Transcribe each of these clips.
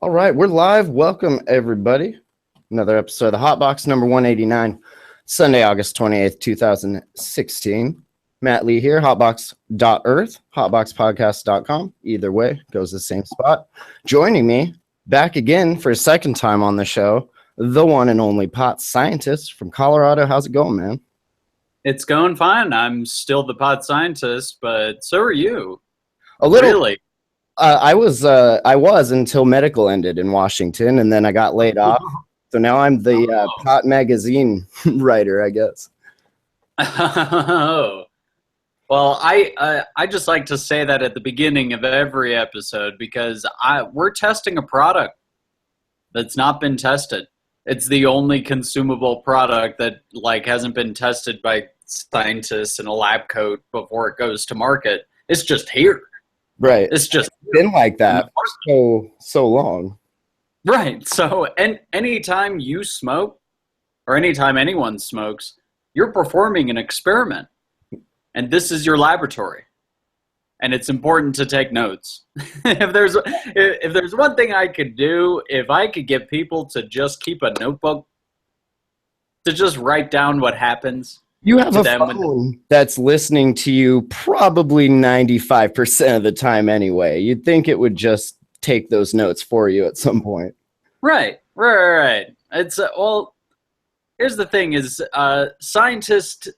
All right, we're live. Welcome, everybody. Another episode of the Hotbox number 189, Sunday, August 28th, 2016. Matt Lee here, hotbox.earth, hotboxpodcast.com. Either way, goes the same spot. Joining me back again for a second time on the show, the one and only pot scientist from Colorado. How's it going, man? It's going fine. I'm still the pot scientist, but so are you. A little. Really? I was until medical ended in Washington, and then I got laid off. So now I'm the pot magazine writer, I guess. Oh. Well, I just like to say that at the beginning of every episode because we're testing a product that's not been tested. It's the only consumable product that hasn't been tested by scientists in a lab coat before it goes to market. It's just here. Right. It's just been like that for so long. Right. So anytime you smoke or anytime anyone smokes, you're performing an experiment. And this is your laboratory. And it's important to take notes. if there's one thing I could do, if I could get people to just keep a notebook to just write down what happens. You have a phone that's listening to you probably 95% of the time anyway. You'd think it would just take those notes for you at some point. Right. It's here's the thing: is scientist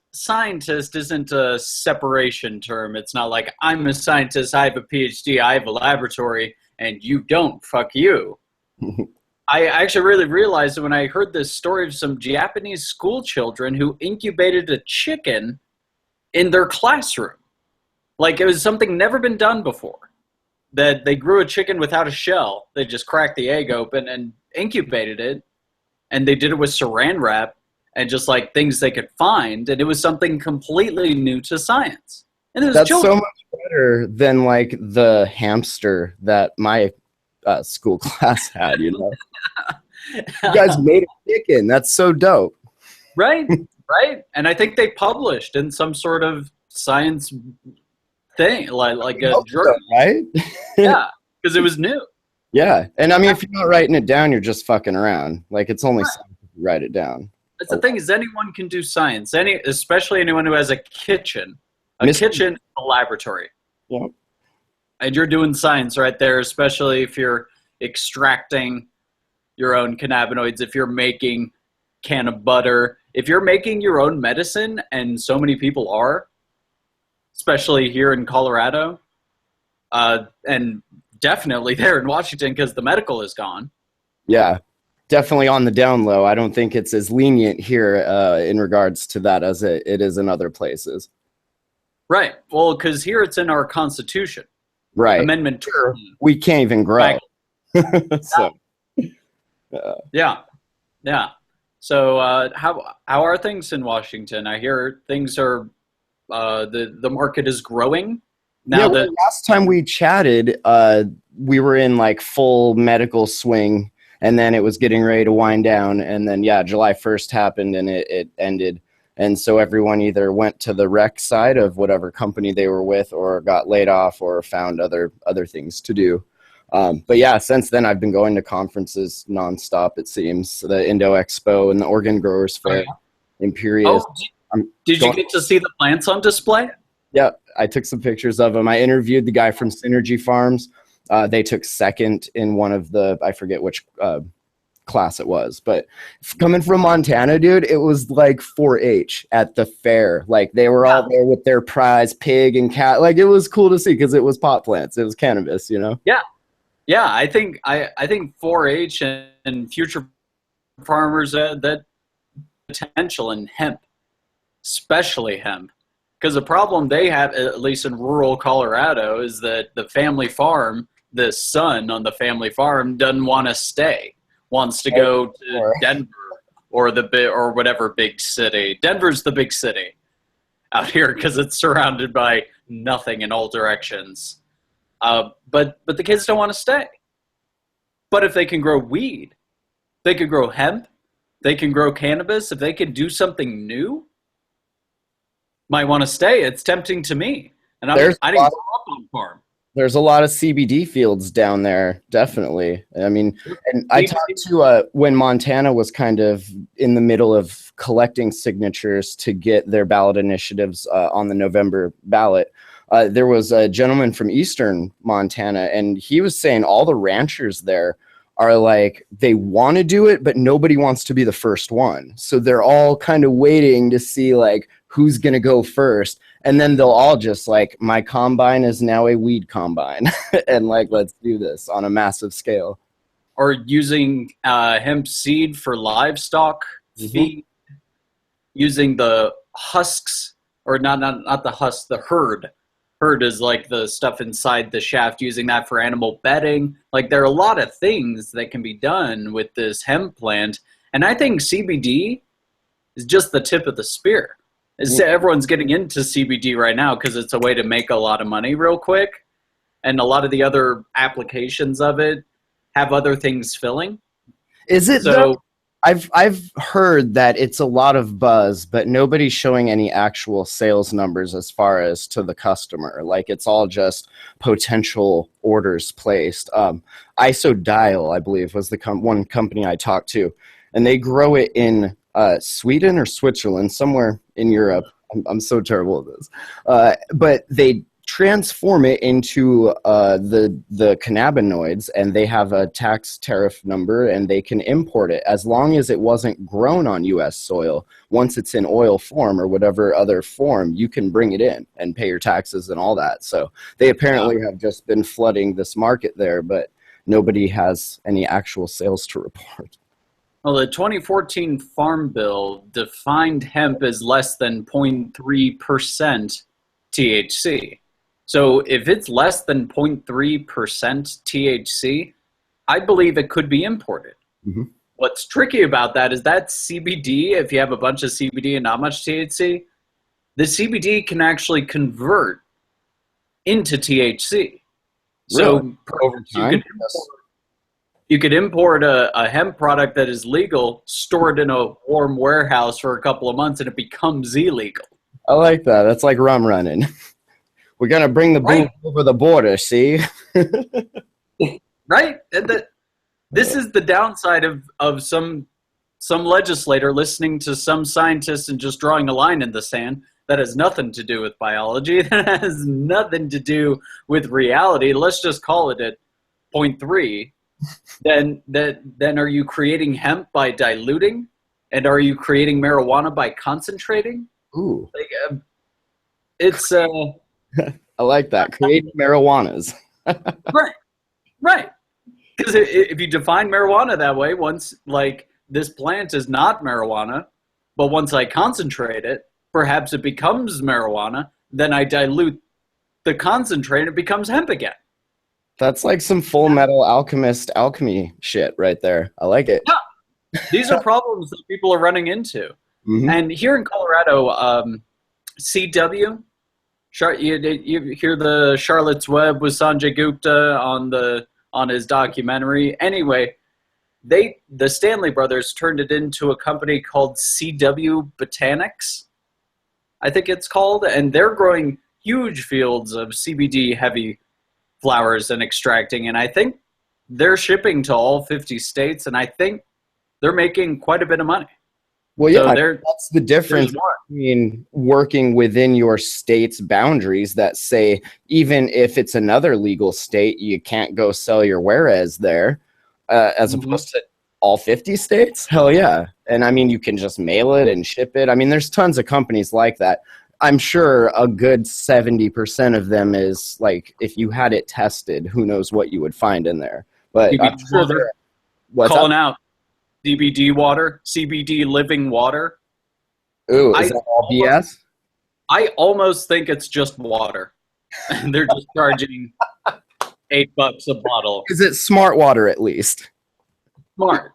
isn't a separation term. It's not like I'm a scientist, I have a PhD, I have a laboratory, and you don't. Fuck you. I actually really realized when I heard this story of some Japanese school children who incubated a chicken in their classroom. Like it was something never been done before. That they grew a chicken without a shell. They just cracked the egg open and incubated it. And they did it with saran wrap and just like things they could find. And it was something completely new to science. And it was That's children. so much better than like the hamster that my school class had, you know. You guys made a chicken. That's so dope. Right. And I think they published in some sort of science thing, like a journal, right? Yeah, because it was new. Yeah, and I mean, if you're not writing it down, you're just fucking around. Like it's only science if you write it down. That's the thing is anyone can do science. Especially anyone who has a kitchen. Kitchen, a laboratory. Yeah. And you're doing science right there, especially if you're extracting your own cannabinoids, if you're making can of butter, if you're making your own medicine, and so many people are, especially here in Colorado, and definitely there in Washington because the medical is gone. Yeah, definitely on the down low. I don't think it's as lenient here in regards to that as it is in other places. Right. Well, because here it's in our Constitution. Right. Amendment 2. We can't even grow. So. Yeah. So how are things in Washington? I hear things are the market is growing now. Yeah, last time we chatted, we were in like full medical swing, and then it was getting ready to wind down, and then July 1st happened and it ended, and so everyone either went to the rec side of whatever company they were with, or got laid off, or found other things to do. But yeah, since then I've been going to conferences nonstop. It seems the Indo Expo and the Oregon Growers Fair, Imperius. Did you get to see the plants on display? Yeah, I took some pictures of them. I interviewed the guy from Synergy Farms. They took second in one of the, I forget which class it was, but coming from Montana, dude, it was like 4-H at the fair. Like they were all there with their prize pig and cat. Like it was cool to see because it was pot plants. It was cannabis, you know? Yeah. I think 4-H and future farmers that potential in hemp, especially hemp, because the problem they have, at least in rural Colorado, is that the family farm, the son on the family farm doesn't want to stay, wants to go to Denver or whatever big city. Denver's the big city out here because it's surrounded by nothing in all directions. But the kids don't want to stay. But if they can grow weed, they could grow hemp, they can grow cannabis, if they can do something new, might want to stay. It's tempting to me. And I didn't grow up on a farm. There's a lot of CBD fields down there, definitely. I mean, and I talked CBD. to when Montana was kind of in the middle of collecting signatures to get their ballot initiatives on the November ballot. There was a gentleman from Eastern Montana, and he was saying all the ranchers there are like, they want to do it, but nobody wants to be the first one. So they're all kind of waiting to see like who's going to go first. And then they'll all just like, my combine is now a weed combine. And like, let's do this on a massive scale. Or using hemp seed for livestock feed, using the husks, or not the husk, the herd. Herd is like the stuff inside the shaft, using that for animal bedding. Like, there are a lot of things that can be done with this hemp plant. And I think CBD is just the tip of the spear. Everyone's getting into CBD right now because it's a way to make a lot of money real quick. And a lot of the other applications of it have other things filling. Is it so? I've heard that it's a lot of buzz, but nobody's showing any actual sales numbers as far as to the customer. Like, it's all just potential orders placed. Isodial, I believe, was the one company I talked to, and they grow it in Sweden or Switzerland, somewhere in Europe. I'm so terrible at this. But they transform it into the cannabinoids, and they have a tax tariff number, and they can import it as long as it wasn't grown on U.S. soil. Once it's in oil form or whatever other form, you can bring it in and pay your taxes and all that. So they apparently have just been flooding this market there, but nobody has any actual sales to report. Well, the 2014 Farm Bill defined hemp as less than 0.3% THC. So if it's less than 0.3% THC, I believe it could be imported. Mm-hmm. What's tricky about that is that CBD, if you have a bunch of CBD and not much THC, the CBD can actually convert into THC. So really? Over time? You could import a hemp product that is legal, store it in a warm warehouse for a couple of months, and it becomes illegal. I like that. That's like rum running. We're going to bring the booze over the border, see? Right? And this is the downside of some legislator listening to some scientists and just drawing a line in the sand that has nothing to do with biology, that has nothing to do with reality. Let's just call it at 0.3. Then are you creating hemp by diluting? And are you creating marijuana by concentrating? Ooh. Like, it's... I like that. Creating marijuanas. Right. Because if you define marijuana that way, once, like, this plant is not marijuana, but once I concentrate it, perhaps it becomes marijuana, then I dilute the concentrate, it becomes hemp again. That's like some Full Metal Alchemist alchemy shit right there. I like it. Yeah. These are problems that people are running into. Mm-hmm. And here in Colorado, CW, you hear the Charlotte's Web with Sanjay Gupta on his documentary. Anyway, the Stanley brothers turned it into a company called CW Botanics, I think it's called, and they're growing huge fields of CBD heavy flowers and extracting, and I think they're shipping to all 50 states, and I think they're making quite a bit of money. Well, yeah, so that's the difference between working within your state's boundaries that say, even if it's another legal state, you can't go sell your whereas there, as opposed to all 50 states. Hell yeah. And I mean, you can just mail it and ship it. I mean, there's tons of companies like that. I'm sure a good 70% of them is like, if you had it tested, who knows what you would find in there. But I'm sure they're calling out CBD water, CBD living water. Ooh, is that all BS? I almost think it's just water. And they're just charging $8 a bottle. Is it smart water at least? Smart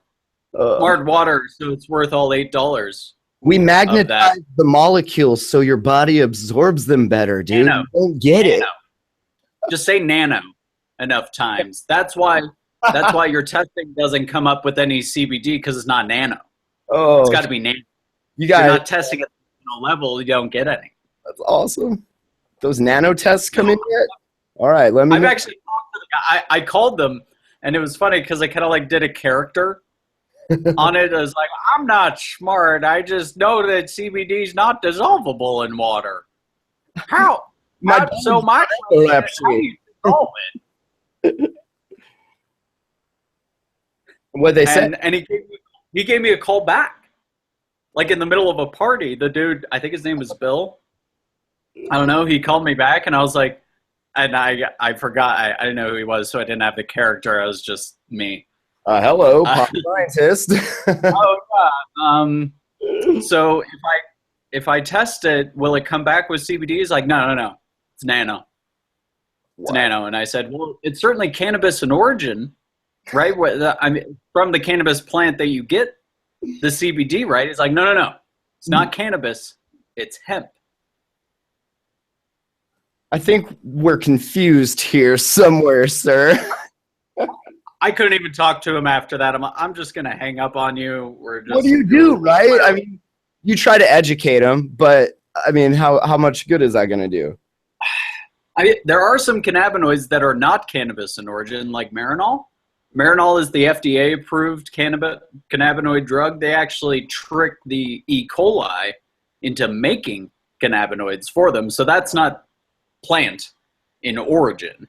water, so it's worth all $8. We magnetize the molecules so your body absorbs them better, dude. Nano. You don't get it. Just say nano enough times. That's why your testing doesn't come up with any CBD, because it's not nano. Oh, it's got to be nano. If you're not testing at the level, you don't get any. That's awesome. Those nano tests come in yet? All right, let me I've know. actually talked to the guy. I called them, and it was funny because I kind of like did a character on it. I was like, I'm not smart. I just know that CBD is not dissolvable in water. How? My So my question is, how do you dissolve it? What they said. And he gave me a call back, like in the middle of a party. The dude, I think his name was Bill. I don't know. He called me back, and I was like, and I forgot. I didn't know who he was, so I didn't have the character. I was just me. Hello, pop scientist. Oh yeah. So if I test it, will it come back with CBD? He's like, no. It's nano. It's nano. And I said, well, it's certainly cannabis in origin, right? I mean, from the cannabis plant that you get the CBD, right? He's like, no. It's not cannabis. It's hemp. I think we're confused here somewhere, sir. I couldn't even talk to him after that. I'm just gonna hang up on you. What do you do, right? I mean, you try to educate him, but I mean, how much good is that gonna do? There are some cannabinoids that are not cannabis in origin, like Marinol. Marinol is the FDA-approved cannabinoid drug. They actually trick the E. coli into making cannabinoids for them, so that's not plant in origin.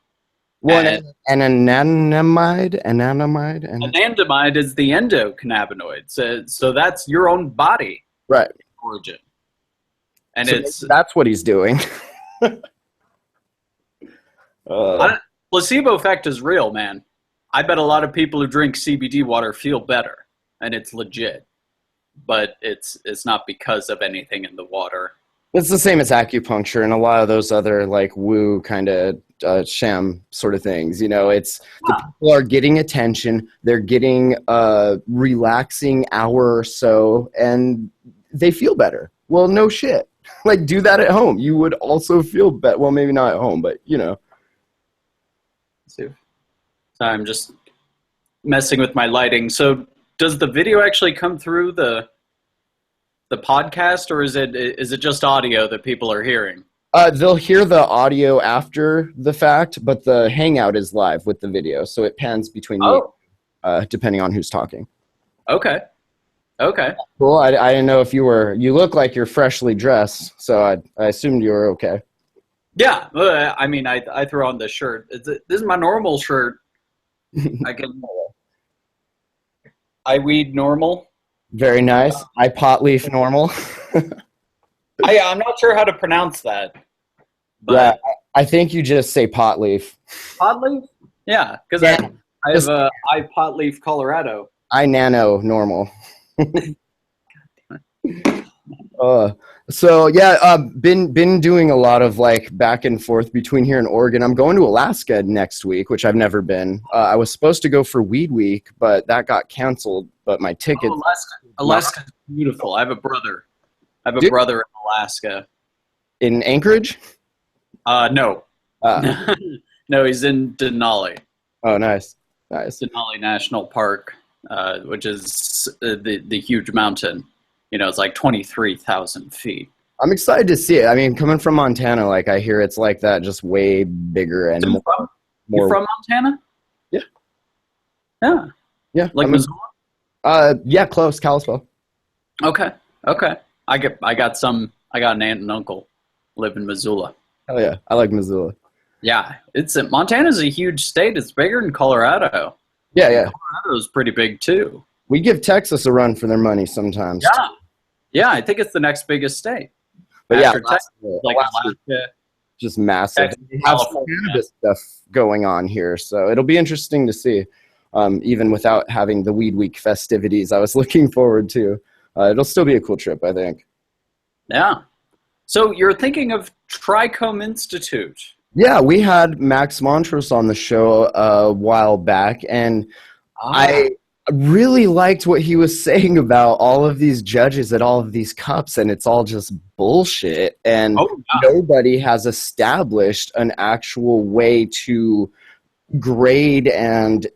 Well, anandamide. Anandamide is the endocannabinoid, so that's your own body, right? Origin, and so that's what he's doing. Placebo effect is real, man. I bet a lot of people who drink CBD water feel better, and it's legit. But it's not because of anything in the water. It's the same as acupuncture and a lot of those other like woo kind of sham sort of things. You know, it's the people are getting attention. They're getting a relaxing hour or so, and they feel better. Well, no shit. Like, do that at home. You would also feel better. Well, maybe not at home, but you know. So I'm just messing with my lighting. So does the video actually come through the podcast, or is it just audio that people are hearing? They'll hear the audio after the fact, but the Hangout is live with the video, so it pans between you, depending on who's talking. Okay. Cool. I didn't know if you look like you're freshly dressed, so I assumed you were okay. Yeah, I mean, I throw on this shirt. This is my normal shirt. I weed normal. Very nice. I pot leaf normal. I'm not sure how to pronounce that. But yeah, I think you just say pot leaf. Pot leaf? Yeah, because I have I pot leaf Colorado. I nano normal. So yeah, been doing a lot of like back and forth between here and Oregon. I'm going to Alaska next week, which I've never been. I was supposed to go for Weed Week, but that got canceled. But my ticket. Alaska's beautiful. I have a brother. Brother in Alaska. In Anchorage? No. No, he's in Denali. Oh, nice. Denali National Park, which is the huge mountain. You know, it's like 23,000 feet. I'm excited to see it. I mean, coming from Montana, like I hear it's like that, just way bigger and more. You're from Montana? Yeah. Like Missoula? Yeah, close, Kalispell. Okay. I got an aunt and uncle live in Missoula. Oh yeah, I like Missoula. Yeah, Montana's a huge state. It's bigger than Colorado. Yeah. Colorado's pretty big too. We give Texas a run for their money sometimes. Yeah, I think it's the next biggest state. But after Texas, like Alaska, just massive. We have some cannabis stuff going on here, so it'll be interesting to see. Even without having the Weed Week festivities, I was looking forward to. It'll still be a cool trip, I think. Yeah. So you're thinking of Trichome Institute. Yeah, we had Max Montrose on the show a while back, and I really liked what he was saying about all of these judges at all of these cups, and it's all just bullshit, and nobody has established an actual way to grade and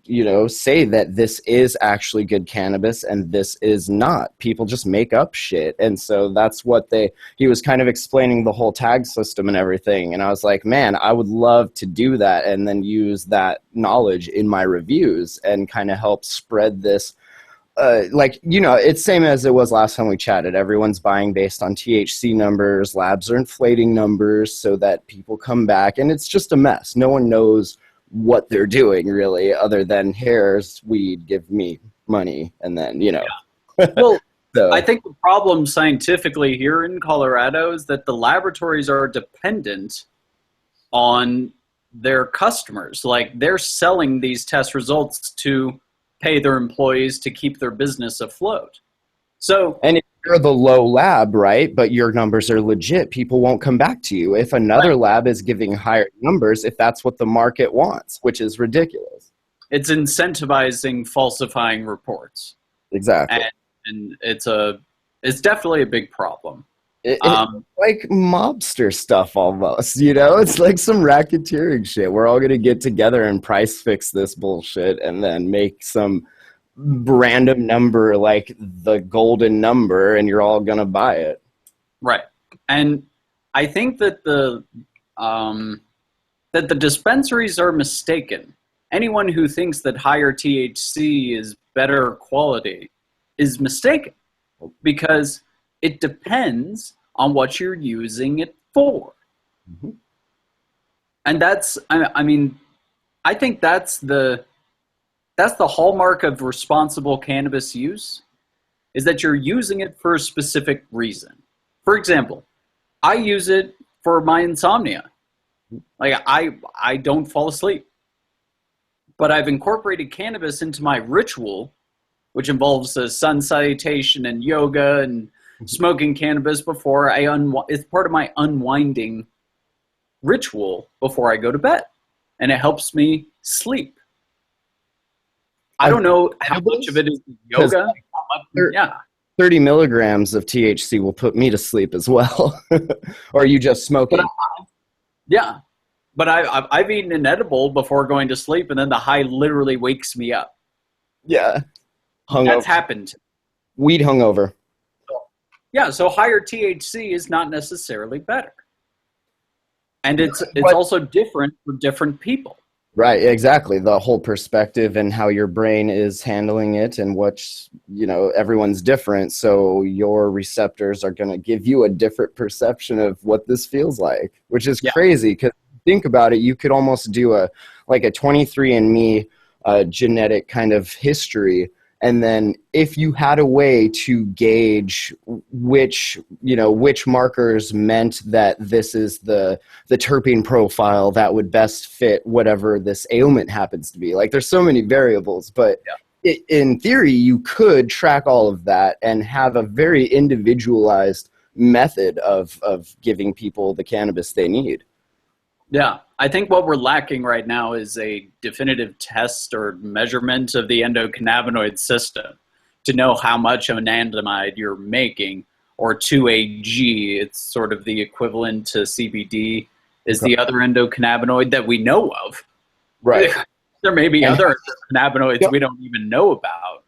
you know, say that this is actually good cannabis and this is not. People just make up shit. And so that's what he was kind of explaining the whole tag system and everything, and I was like, man, I would love to do that and then use that knowledge in my reviews and kind of help spread this. Like, you know, it's same as it was last time we chatted. Everyone's buying based on THC numbers. Labs are inflating numbers so that people come back, and it's just a mess. No one knows what they're doing, really, other than here's weed, give me money, and then, you know. Yeah. Well, so. I think the problem scientifically here in Colorado is that the laboratories are dependent on their customers. Like, they're selling these test results to pay their employees to keep their business afloat. So, and if you're the low lab, right, but your numbers are legit, people won't come back to you. If another lab is giving higher numbers, if that's what the market wants, which is ridiculous. It's incentivizing falsifying reports. Exactly. And it's definitely a big problem. It's like mobster stuff almost, you know? It's like some racketeering shit. We're all going to get together and price fix this bullshit and then make some random number like the golden number, and you're all going to buy it. Right. And I think that the dispensaries are mistaken. Anyone who thinks that higher THC is better quality is mistaken, because it depends on what you're using it for. Mm-hmm. And I think that's the hallmark of responsible cannabis use, is that you're using it for a specific reason. For example, I use it for my insomnia. Like, I don't fall asleep. But I've incorporated cannabis into my ritual, which involves a sun salutation and yoga and smoking cannabis before it's part of my unwinding ritual before I go to bed, and it helps me sleep. I don't know how much of it is yoga. 30 milligrams of THC will put me to sleep as well. Or are you just smoking? But I've eaten an edible before going to sleep, and then the high literally wakes me up. Yeah. That's happened. Weed hungover. Yeah, so higher THC is not necessarily better. And it's also different for different people. Right, exactly. The whole perspective and how your brain is handling it, and what's, you know, everyone's different. So your receptors are going to give you a different perception of what this feels like, which is crazy. Because think about it, you could almost do a 23andMe genetic kind of history. And then if you had a way to gauge which markers meant that this is the terpene profile that would best fit whatever this ailment happens to be. Like, there's so many variables, but in theory, you could track all of that and have a very individualized method of giving people the cannabis they need. Yeah, I think what we're lacking right now is a definitive test or measurement of the endocannabinoid system to know how much of an anandamide you're making, or 2AG. It's sort of the equivalent to CBD is the other endocannabinoid that we know of. Right. There may be other endocannabinoids we don't even know about.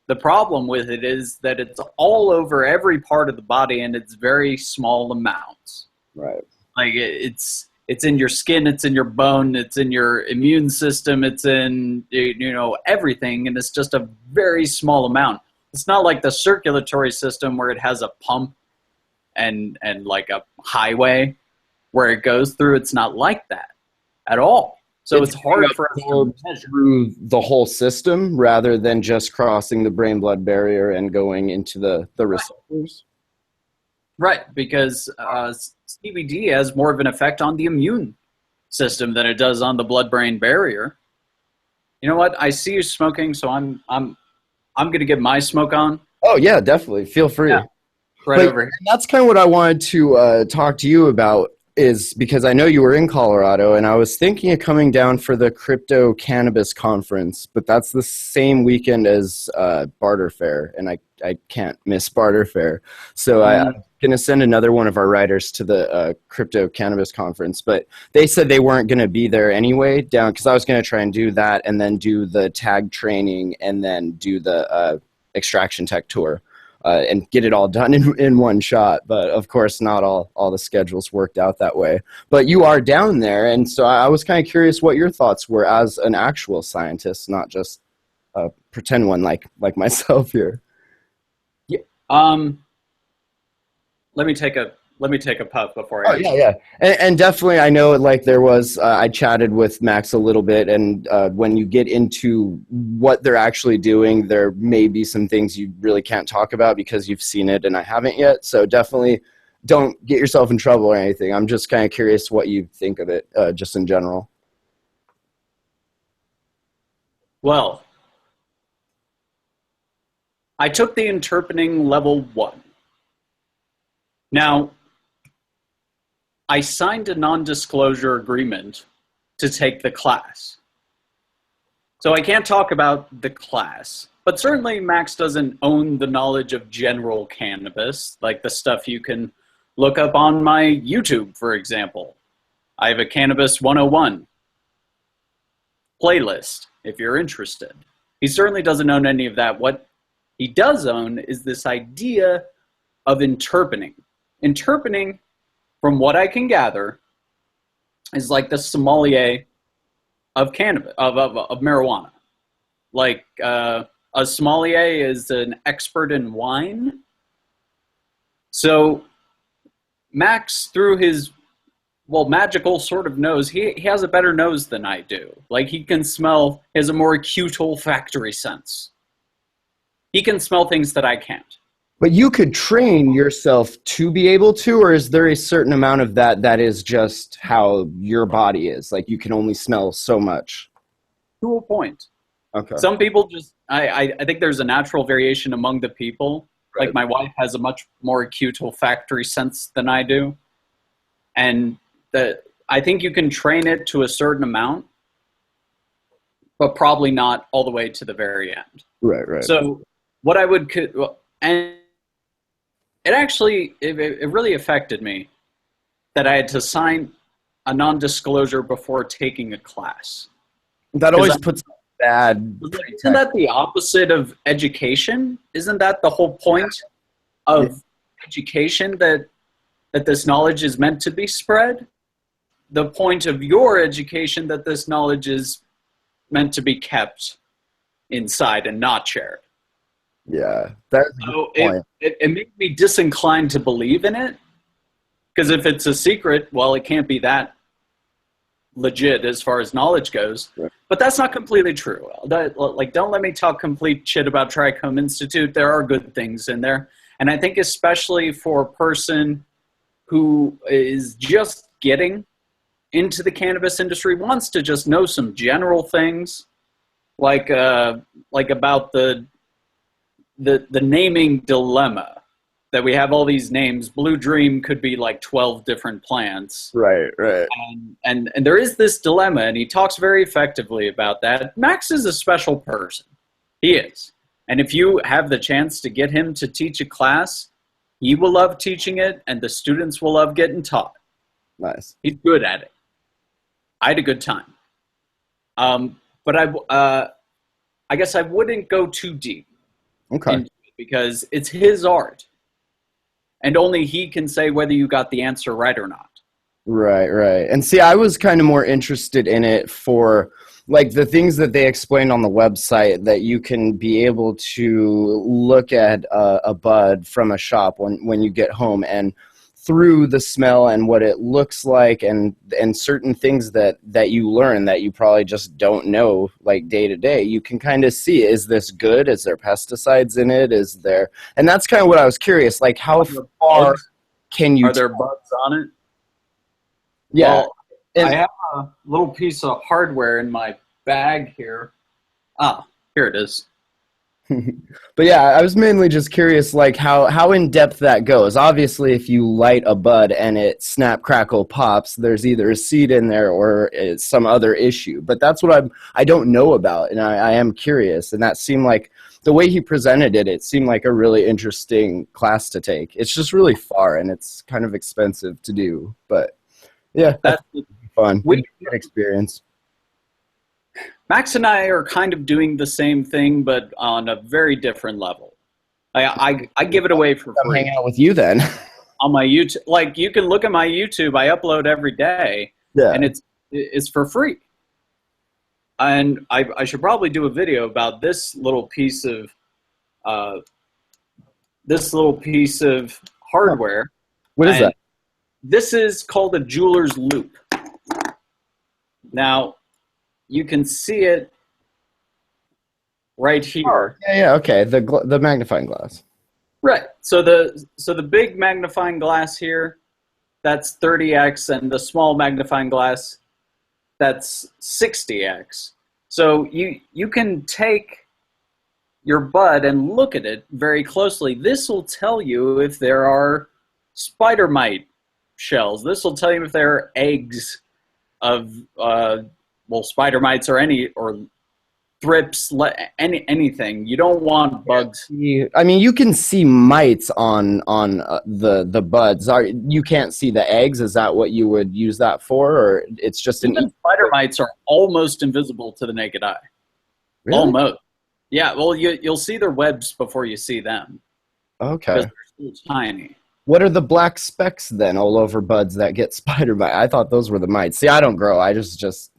The problem with it is that it's all over every part of the body, and it's very small amounts. Right. Like, it's in your skin, it's in your bone, it's in your immune system, it's in, everything, and it's just a very small amount. It's not like the circulatory system where it has a pump and like a highway where it goes through. It's not like that at all. So it's hard for us to measure through the whole system rather than just crossing the brain-blood barrier and going into the receptors. Right, because CBD has more of an effect on the immune system than it does on the blood-brain barrier. You know what? I see you smoking, so I'm going to get my smoke on. Oh yeah, definitely. Feel free. Yeah, over here. That's kind of what I wanted to talk to you about. is because I know you were in Colorado, and I was thinking of coming down for the crypto cannabis conference, but that's the same weekend as Barter Fair, and I can't miss Barter Fair. So I'm going to send another one of our writers to the crypto cannabis conference, but they said they weren't going to be there anyway down, because I was going to try and do that and then do the tag training and then do the extraction tech tour. And get it all done in one shot. But of course, not all the schedules worked out that way. But you are down there, and so I was kind of curious what your thoughts were as an actual scientist, not just a pretend one like myself here. Yeah. Let me take a puff before I. Oh yeah. And definitely, I know like there was. I chatted with Max a little bit, and when you get into what they're actually doing, there may be some things you really can't talk about because you've seen it and I haven't yet. So definitely, don't get yourself in trouble or anything. I'm just kind of curious what you think of it, just in general. Well, I took the interpreting level 1. Now, I signed a non-disclosure agreement to take the class. So I can't talk about the class, but certainly Max doesn't own the knowledge of general cannabis, like the stuff you can look up on my YouTube, for example. I have a Cannabis 101 playlist, if you're interested. He certainly doesn't own any of that. What he does own is this idea of interpreting. Interpreting, from what I can gather, is like the sommelier of cannabis, of marijuana. Like a sommelier is an expert in wine. So Max, through his magical sort of nose, he has a better nose than I do. Like he can smell, he has a more acute olfactory sense. He can smell things that I can't. But you could train yourself to be able to, or is there a certain amount of that is just how your body is? Like you can only smell so much? To a point. Okay. Some people just, I think there's a natural variation among the people. Right. Like my wife has a much more acute olfactory sense than I do. And I think you can train it to a certain amount, but probably not all the way to the very end. Right. So what I would, and it actually, it really affected me that I had to sign a non-disclosure before taking a class. That always puts bad. Isn't that the opposite of education? Isn't that the whole point of education, that this knowledge is meant to be spread? The point of your education, that this knowledge is meant to be kept inside and not shared. Yeah, that's so it made me disinclined to believe in it, because if it's a secret, well, it can't be that legit as far as knowledge goes. Right. But that's not completely true. Don't let me talk complete shit about Trichome Institute. There are good things in there, and I think especially for a person who is just getting into the cannabis industry, wants to just know some general things, like about the naming dilemma, that we have all these names. Blue Dream could be like 12 different plants. Right. And there is this dilemma, and he talks very effectively about that. Max is a special person. He is. And if you have the chance to get him to teach a class, he will love teaching it, and the students will love getting taught. Nice. He's good at it. I had a good time. But I guess I wouldn't go too deep. Okay. Because it's his art, and only he can say whether you got the answer right or not. Right. And see, I was kind of more interested in it for like the things that they explained on the website, that you can be able to look at a bud from a shop when you get home, and through the smell and what it looks like, and certain things that you learn that you probably just don't know, like day to day, you can kind of see, is this good? Is there pesticides in it? Is there? And that's kind of what I was curious, like how far can you? Are there bugs on it? Yeah. Well, I have a little piece of hardware in my bag here. Ah, here it is. But yeah, I was mainly just curious, like how in depth that goes. Obviously, if you light a bud and it snap crackle pops, there's either a seed in there or it's some other issue. But that's what I don't know about, and I am curious. And that seemed like the way he presented it. It seemed like a really interesting class to take. It's just really far and it's kind of expensive to do, but yeah, that's fun. Good experience. Max and I are kind of doing the same thing, but on a very different level. I give it away for I'm free. hanging out with you then. On my YouTube, like you can look at my YouTube. I upload every day, Yeah. and it's for free. And I should probably do a video about this little piece of hardware. What is that? This is called a jeweler's loop. Now, you can see it right here. Oh, yeah, okay. The magnifying glass. Right. So the big magnifying glass here, that's 30x, and the small magnifying glass, that's 60x. So you can take your bud and look at it very closely. This will tell you if there are spider mite shells. This will tell you if there are eggs of spider mites or thrips, anything. You don't want bugs. I mean, you can see mites on the buds. You can't see the eggs. Is that what you would use that for, or it's just even spider mites are almost invisible to the naked eye? Really? Almost. Yeah. Well, you'll see their webs before you see them. Okay. Because they're so tiny. What are the black specks then all over buds that get spider bite? I thought those were the mites. See, I don't grow. I just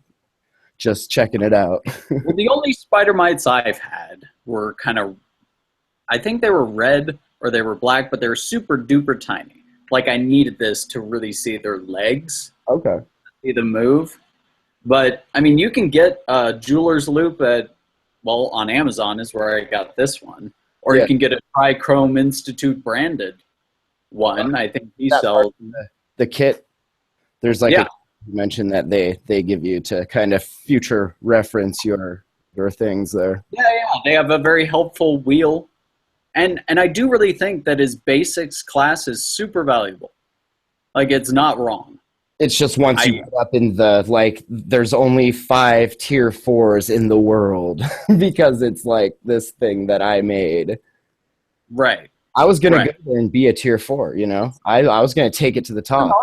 checking it out. Well, the only spider mites I've had were I think they were red or they were black, but they were super duper tiny. Like I needed this to really see their legs. Okay. See them move. But I mean, you can get a jeweler's loop on Amazon is where I got this one. Or you can get a Trichrome Institute branded one. I think he sells the kit. There's like you mentioned that they give you to kind of future reference your things there. Yeah. They have a very helpful wheel. And I do really think that his basics class is super valuable. Like it's not wrong. It's just once you get up in there's only 5 tier 4s in the world because it's like this thing that I made. Right. I was going to go there and be a tier 4, you know? I was going to take it to the top.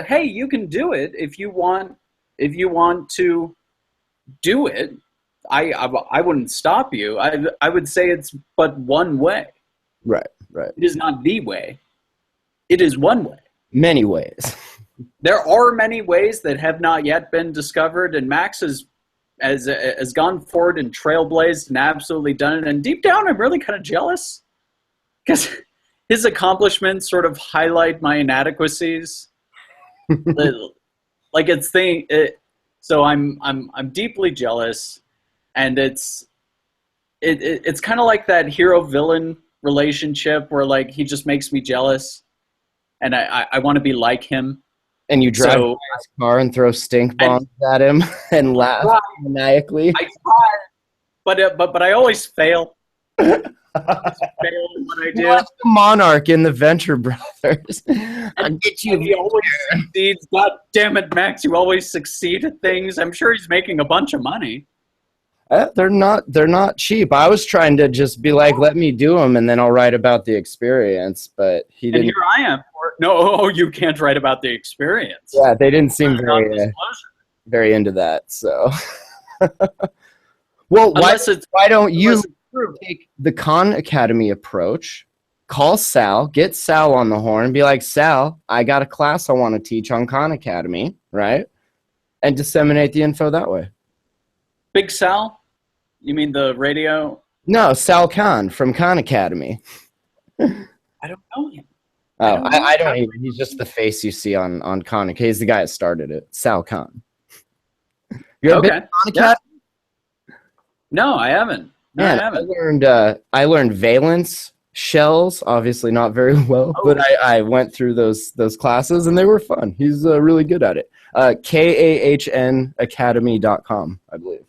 Hey, you can do it if you want to do it. I wouldn't stop you. I would say it's but one way. Right. It is not the way. It is one way. Many ways. There are many ways that have not yet been discovered, and Max has gone forward and trailblazed and absolutely done it. And deep down, I'm really kind of jealous because his accomplishments sort of highlight my inadequacies. So I'm deeply jealous, and it's kind of like that hero-villain relationship where like he just makes me jealous, and I want to be like him. And you drive his car and throw stink bombs at him and laugh maniacally. I try, but I always fail. I fail in what I do. You're like the monarch in the Venture Brothers. I'll get you. He always succeeds. God damn it, Max! You always succeed at things. I'm sure he's making a bunch of money. They're not cheap. I was trying to just be like, let me do them, and then I'll write about the experience. But he didn't. And here I am. No, you can't write about the experience. Yeah, they didn't seem very into that. So, well, why don't you take the Khan Academy approach? Call Sal, get Sal on the horn, be like, Sal, I got a class I want to teach on Khan Academy, right? And disseminate the info that way. Big Sal? You mean the radio? No, Sal Khan from Khan Academy. I don't know him. Oh, I don't even. He's just the face you see on Khan. He's the guy that started it. Sal Khan. You ever been to Khan Academy? No, I haven't. No, Man, I haven't. I learned valence shells. Obviously, not very well, but I went through those classes and they were fun. He's really good at it. KAHN Academy.com, I believe.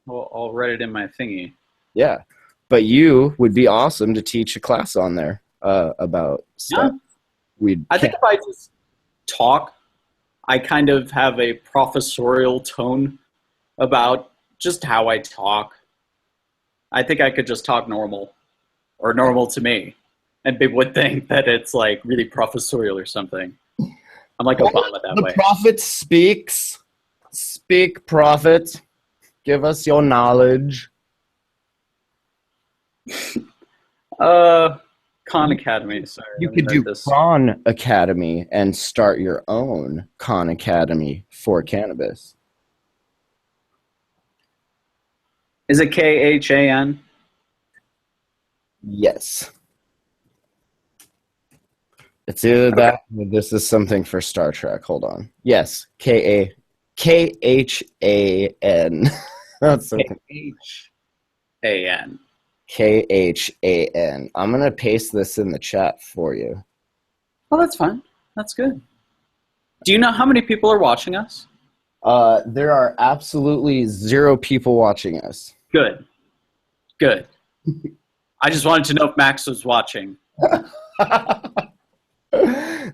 Well, I'll write it in my thingy. Yeah. but you would be awesome to teach a class on there about stuff. Yeah. I think if I just talk, I kind of have a professorial tone about just how I talk. I think I could just talk normal, or normal to me, and people would think that it's like really professorial or something. I'm like Obama that way. The prophet speaks. Speak, prophet. Give us your knowledge. Khan Academy. Sorry, you could do Khan Academy and start your own Khan Academy for cannabis. Is it Khan? Yes. It's either that or this is something for Star Trek. Hold on. Yes. Khan. That's so Khan. Khan. I'm going to paste this in the chat for you. Oh, that's fine. That's good. Do you know how many people are watching us? There are absolutely 0 people watching us. Good. Good. I just wanted to know if Max was watching.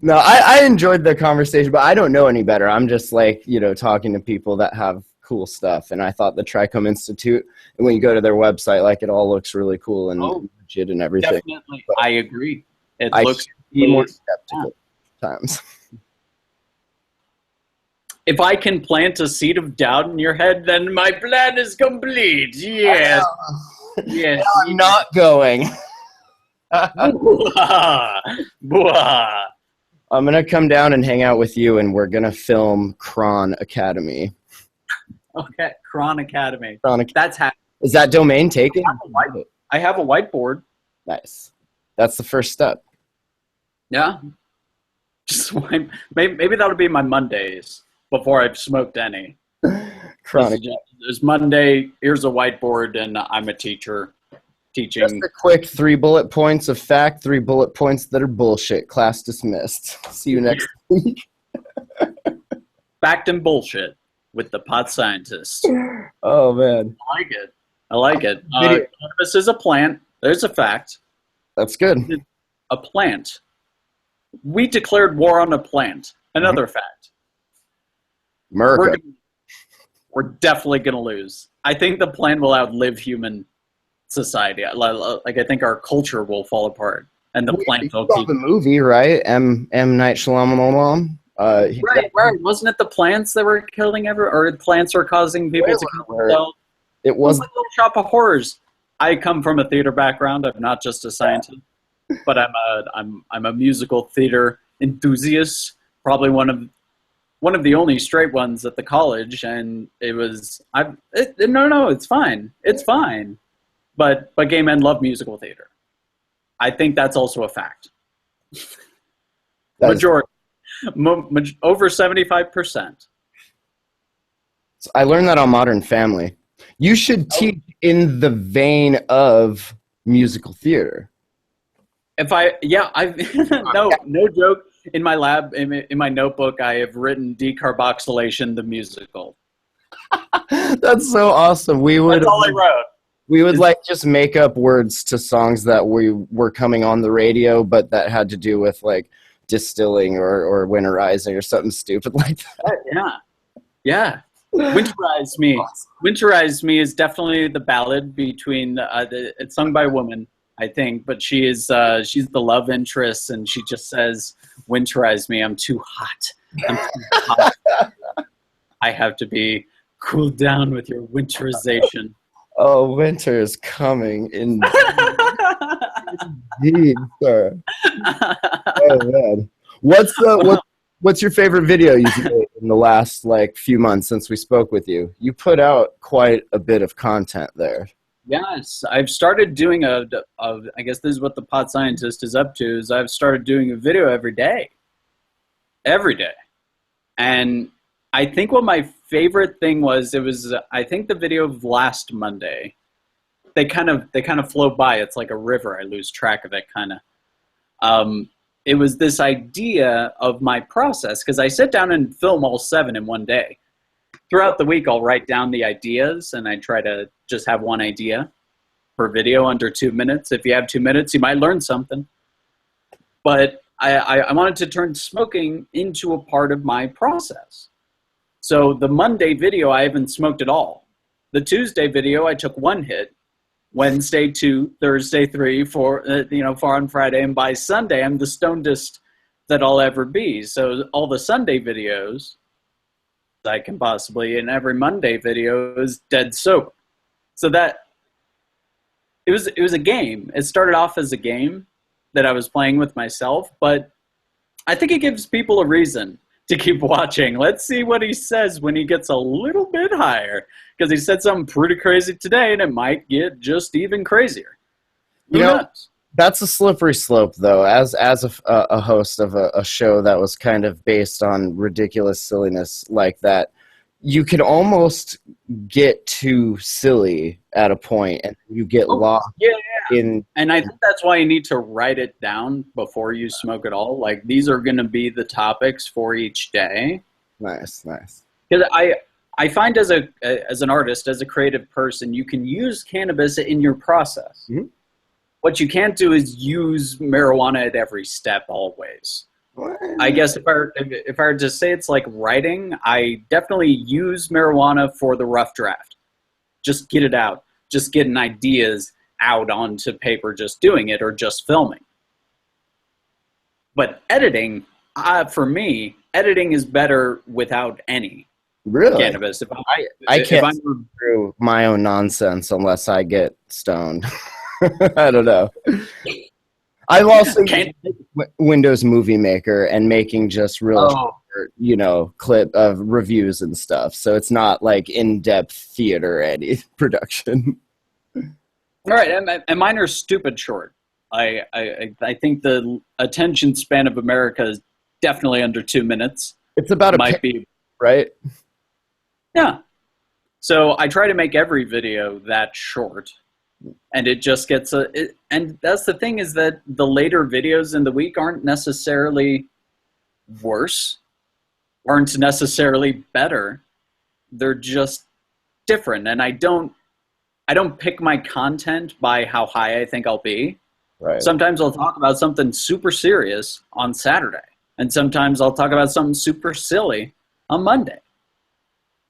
No, I enjoyed the conversation, but I don't know any better. I'm just like, talking to people that have cool stuff. And I thought the Trichome Institute, and when you go to their website, like it all looks really cool and legit and everything. Definitely. But I agree. It looks more skeptical times. If I can plant a seed of doubt in your head, then my plan is complete. Yes. Yes. I'm not going. I'm going to come down and hang out with you, and we're going to film Kron Academy. Okay, Kron Academy. That's happening. Is that domain taken? I have a whiteboard. Nice. That's the first step. Yeah. Just maybe that'll be my Mondays before I've smoked any. There's Monday, here's a whiteboard, and I'm a teacher teaching. Just a quick 3 bullet points of fact, 3 bullet points that are bullshit. Class dismissed. See you next week. Fact and bullshit with the pot scientist. Oh, man. I like it. Cannabis is a plant. There's a fact. That's good. A plant. We declared war on a plant. Another fact. America. We're definitely going to lose. I think the plant will outlive human society. Like I think our culture will fall apart, and the plant will keep. The movie, right? M. Night Shyamalan. Right. Wasn't it the plants that were killing or plants were causing people to kill themselves? It was like a little shop of horrors. I come from a theater background. I'm not just a scientist, but I'm a musical theater enthusiast. Probably one of the only straight ones at the college, and it's fine. It's fine. But gay men love musical theater. I think that's also a fact. Majority. Over 75%. I learned that on Modern Family. You should teach in the vein of musical theater. No joke. In my lab, in my notebook, I have written Decarboxylation the musical. That's so awesome. That's all I wrote. We would just make up words to songs that we were coming on the radio, but that had to do with distilling or winterizing or something stupid like that. Yeah. Winterize Me. Winterize Me is definitely the ballad between it's sung by a woman, I think, but she's the love interest, and she just says, "Winterize me, I'm too hot. I'm too hot. I have to be cooled down with your winterization." Oh, winter is coming indeed, sir. Oh man, what's your favorite video you've made in the last few months since we spoke with you? You put out quite a bit of content there. Yes, I've started doing I guess this is what the pot scientist is up to, is I've started doing a video every day. And I think what my favorite thing was, I think the video of last Monday, they kind of flow by. It's like a river. I lose track of it kind of. It was this idea of my process, because I sit down and film all 7 in one day. Throughout the week, I'll write down the ideas, and I try to just have one idea. per video, under 2 minutes. If you have 2 minutes, you might learn something. But I wanted to turn smoking into a part of my process. So the Monday video, I haven't smoked at all. The Tuesday video, I took 1 hit. Wednesday 2, Thursday 3, 4, 4 on Friday, and by Sunday I'm the stonedest that I'll ever be. So all the Sunday videos I can possibly, and every Monday video is dead sober. So that it was a game. It started off as a game that I was playing with myself, but I think it gives people a reason to keep watching. Let's see what he says when he gets a little bit higher, because he said something pretty crazy today, and it might get just even crazier. Who knows? That's a slippery slope, though. As a host of a show that was kind of based on ridiculous silliness like that, you can almost get too silly at a point, and you get lost in. And I think that's why you need to write it down before you smoke it all. Like, these are going to be the topics for each day. Nice. Because I find as an artist, as a creative person, you can use cannabis in your process. Mm-hmm. What you can't do is use marijuana at every step always. I guess if I were to say it's like writing, I definitely use marijuana for the rough draft. Just get it out. Just getting ideas out onto paper, just doing it, or just filming. But editing, for me, editing is better without any cannabis. I can't go through my own nonsense unless I get stoned. I don't know. I've also used Windows Movie Maker and making just real, clip of reviews and stuff. So it's not like in-depth theater any production. All right, and mine are stupid short. I think the attention span of America is definitely under 2 minutes. It's about right? Yeah. So I try to make every video that short. And it just gets and that's the thing, is that the later videos in the week aren't necessarily worse, aren't necessarily better. They're just different. And I don't pick my content by how high I think I'll be. Right. Sometimes I'll talk about something super serious on Saturday, and sometimes I'll talk about something super silly on Monday.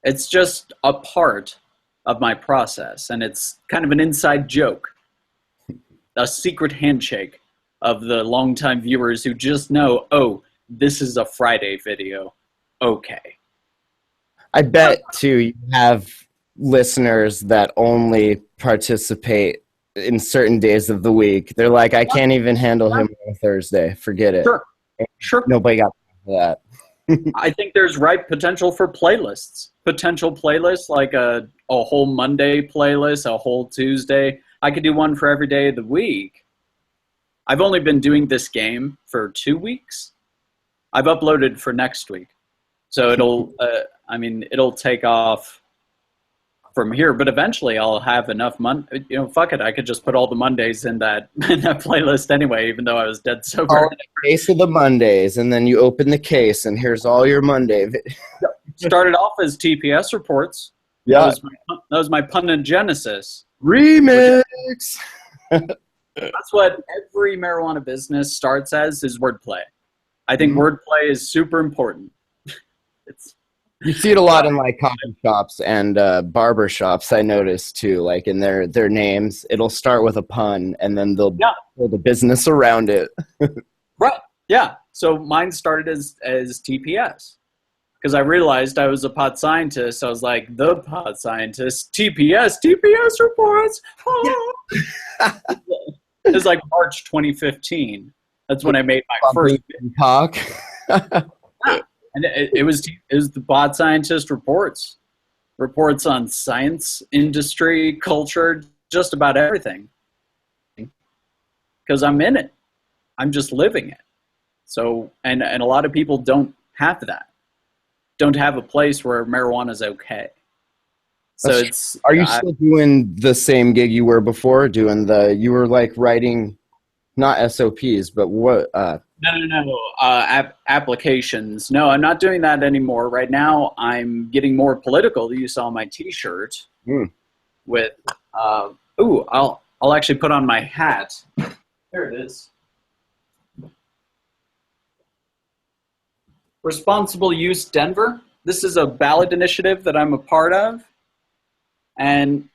It's just a part of my process, and it's kind of an inside joke, a secret handshake of the longtime viewers who just know, oh, this is a Friday video. Okay. I bet, too, you have listeners that only participate in certain days of the week. They're like, I can't even handle him on a Thursday. Forget it. Sure. Nobody got that. I think there's ripe potential for playlists. Potential playlists, like a whole Monday playlist, a whole Tuesday. I could do one for every day of the week. I've only been doing this game for 2 weeks. I've uploaded for next week. So it'll take off from here, but eventually I'll have enough fuck it, I could just put all the Mondays in that playlist anyway, even though I was dead sober. Oh, the case of the Mondays, and then you open the case, and here's all your Monday. Started off as TPS reports. Yeah, that was my Punagenesis remix. That's what every marijuana business starts as, is wordplay. I think wordplay is super important. You see it a lot in like coffee shops and barber shops, I noticed too. Like in their names, it'll start with a pun, and then they'll build a business around it. Right. Yeah. So mine started as TPS, because I realized I was a pot scientist. I was like, the pot scientist, TPS reports. Oh. It was like March 2015. That's when I made my first talk. And it was the bot scientist reports on science, industry, culture, just about everything. Because I'm in it, I'm just living it. So, and a lot of people don't have that, don't have a place where marijuana is okay. So Are you still doing the same gig you were before? You were like writing, not SOPs, but what? No. Applications. No, I'm not doing that anymore. Right now, I'm getting more political. You saw my T-shirt with. I'll I'll actually put on my hat. There it is. Responsible Use Denver. This is a ballot initiative that I'm a part of. And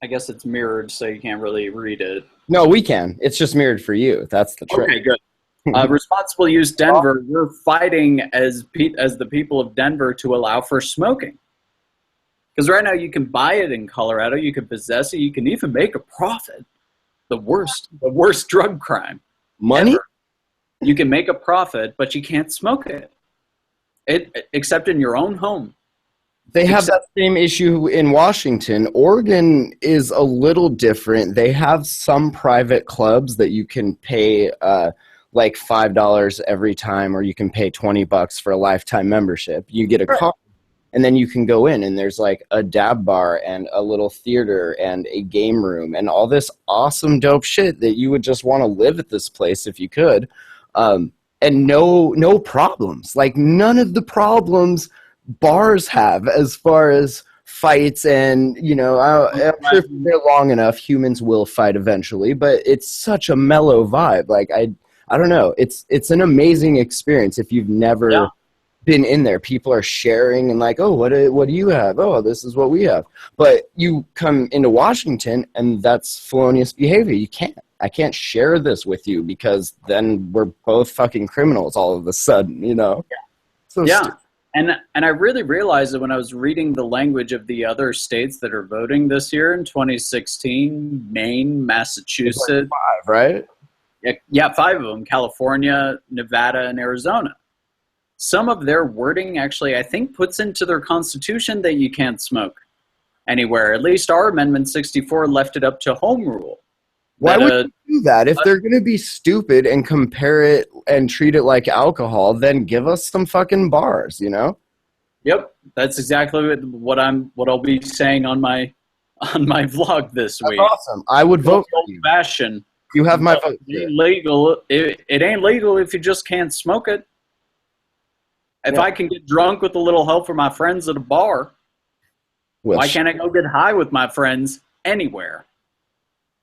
I guess it's mirrored, so you can't really read it. No, we can. It's just mirrored for you. That's the trick. Okay, good. Responsible Use Denver, we're fighting as the people of Denver to allow for smoking. Because right now you can buy it in Colorado, you can possess it, you can even make a profit. The worst drug crime. Money? Ever. You can make a profit, but you can't smoke it. Except in your own home. They have that same issue in Washington. Oregon is a little different. They have some private clubs that you can pay like $5 every time, or you can pay $20 for a lifetime membership. You get a card, and then you can go in, and there's like a dab bar and a little theater and a game room and all this awesome dope shit that you would just want to live at this place if you could. And no problems. Like none of the problems bars have as far as fights, and I'm sure if they're long enough, humans will fight eventually, but it's such a mellow vibe. Like I don't know, it's an amazing experience if you've never been in there. People are sharing and like, oh, what do you have? Oh, this is what we have. But you come into Washington and that's felonious behavior. I can't share this with you because then we're both fucking criminals all of a sudden, So yeah. And I really realized that when I was reading the language of the other states that are voting this year in 2016, Maine, Massachusetts. Like 5, right? Yeah, 5 of them, California, Nevada, and Arizona. Some of their wording actually, I think, puts into their constitution that you can't smoke anywhere. At least our Amendment 64 left it up to home rule. Why would you do that? If they're going to be stupid and compare it and treat it like alcohol, then give us some fucking bars, Yep, that's exactly what I'll be saying on my vlog this week. That's awesome. I would vote for you. Fashion. You have my vote. It ain't legal. It ain't legal if you just can't smoke it. If I can get drunk with a little help from my friends at a bar, why can't I go get high with my friends anywhere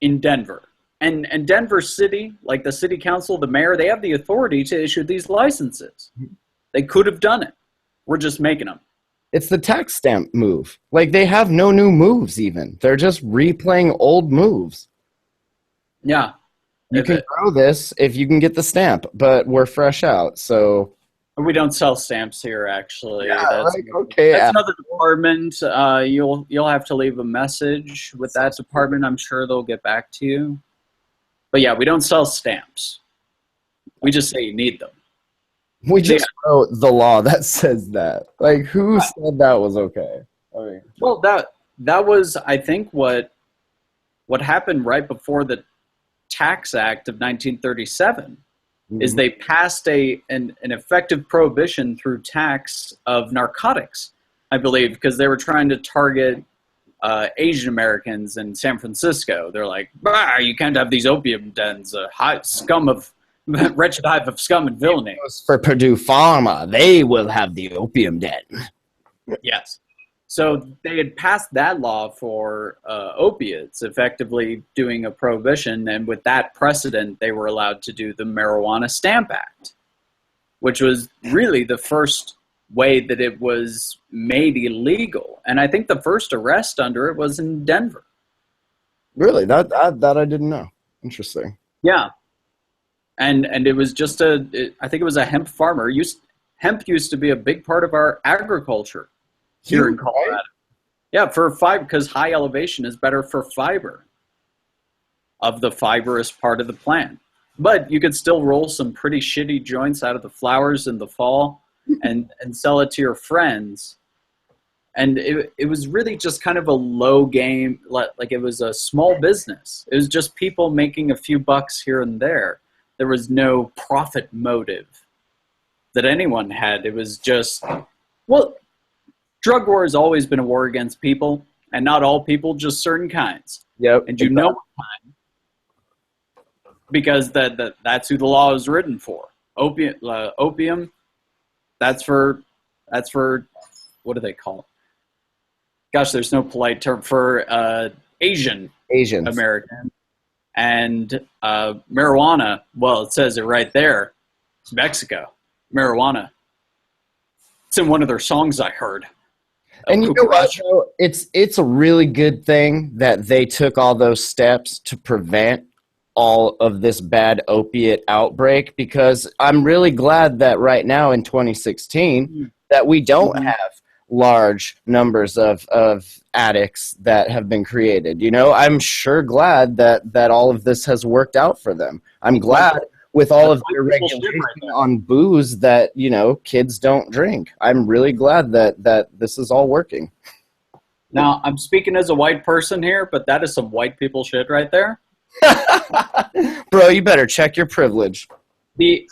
in Denver? And Denver City, like the city council, the mayor, they have the authority to issue these licenses. They could have done it. We're just making them. It's the tax stamp move. Like, they have no new moves even. They're just replaying old moves. Yeah. You can grow this if you can get the stamp, but we're fresh out, so... We don't sell stamps here, actually. Yeah, that's another department. You'll have to leave a message with that department. I'm sure they'll get back to you. But yeah, we don't sell stamps. We just say you need them. We just wrote the law that says that. Like, who said that was okay? I mean, well, that was, I think, what happened right before the Tax Act of 1937. Is they passed an effective prohibition through tax of narcotics, I believe, because they were trying to target Asian Americans in San Francisco. They're like, you can't have these opium dens, wretched hive of scum and villainy. For Purdue Pharma, they will have the opium den. Yes. So they had passed that law for opiates, effectively doing a prohibition, and with that precedent, they were allowed to do the Marijuana Stamp Act, which was really the first way that it was made illegal. And I think the first arrest under it was in Denver. Really? That I didn't know. Interesting. Yeah. And it was just I think it was a hemp farmer. Hemp used to be a big part of our agriculture here in Colorado. Right? Yeah, for fiber, because high elevation is better for fiber of the fibrous part of the plant. But you could still roll some pretty shitty joints out of the flowers in the fall and sell it to your friends. And it was really just kind of a low game, like it was a small business. It was just people making a few bucks here and there. There was no profit motive that anyone had. It was just, drug war has always been a war against people, and not all people, just certain kinds. Yep. And you know what kind, because that's who the law is written for. Opium, that's for what do they call it? Gosh, there's no polite term for Asian American. And marijuana, well, it says it right there. It's Mexico. Marijuana. It's in one of their songs I heard. And you know what, though? It's a really good thing that they took all those steps to prevent all of this bad opiate outbreak, because I'm really glad that right now in 2016 that we don't have large numbers of addicts that have been created. You know, I'm sure glad that all of this has worked out for them. I'm glad with all of the regulation on booze that, you know, kids don't drink. I'm really glad that this is all working. Now, I'm speaking as a white person here, but that is some white people shit right there. Bro, you better check your privilege. The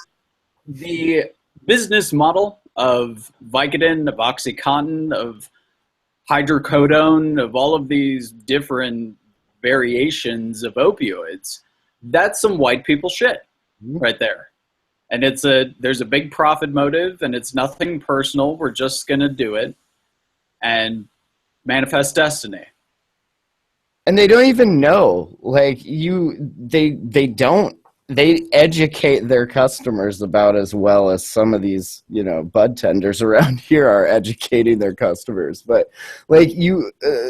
business model of Vicodin, of OxyContin, of hydrocodone, of all of these different variations of opioids, that's some white people shit right there. And there's a big profit motive, and it's nothing personal. We're just going to do it and manifest destiny. And they don't even know. Like, they educate their customers about as well as some of these, you know, bud tenders around here are educating their customers. But like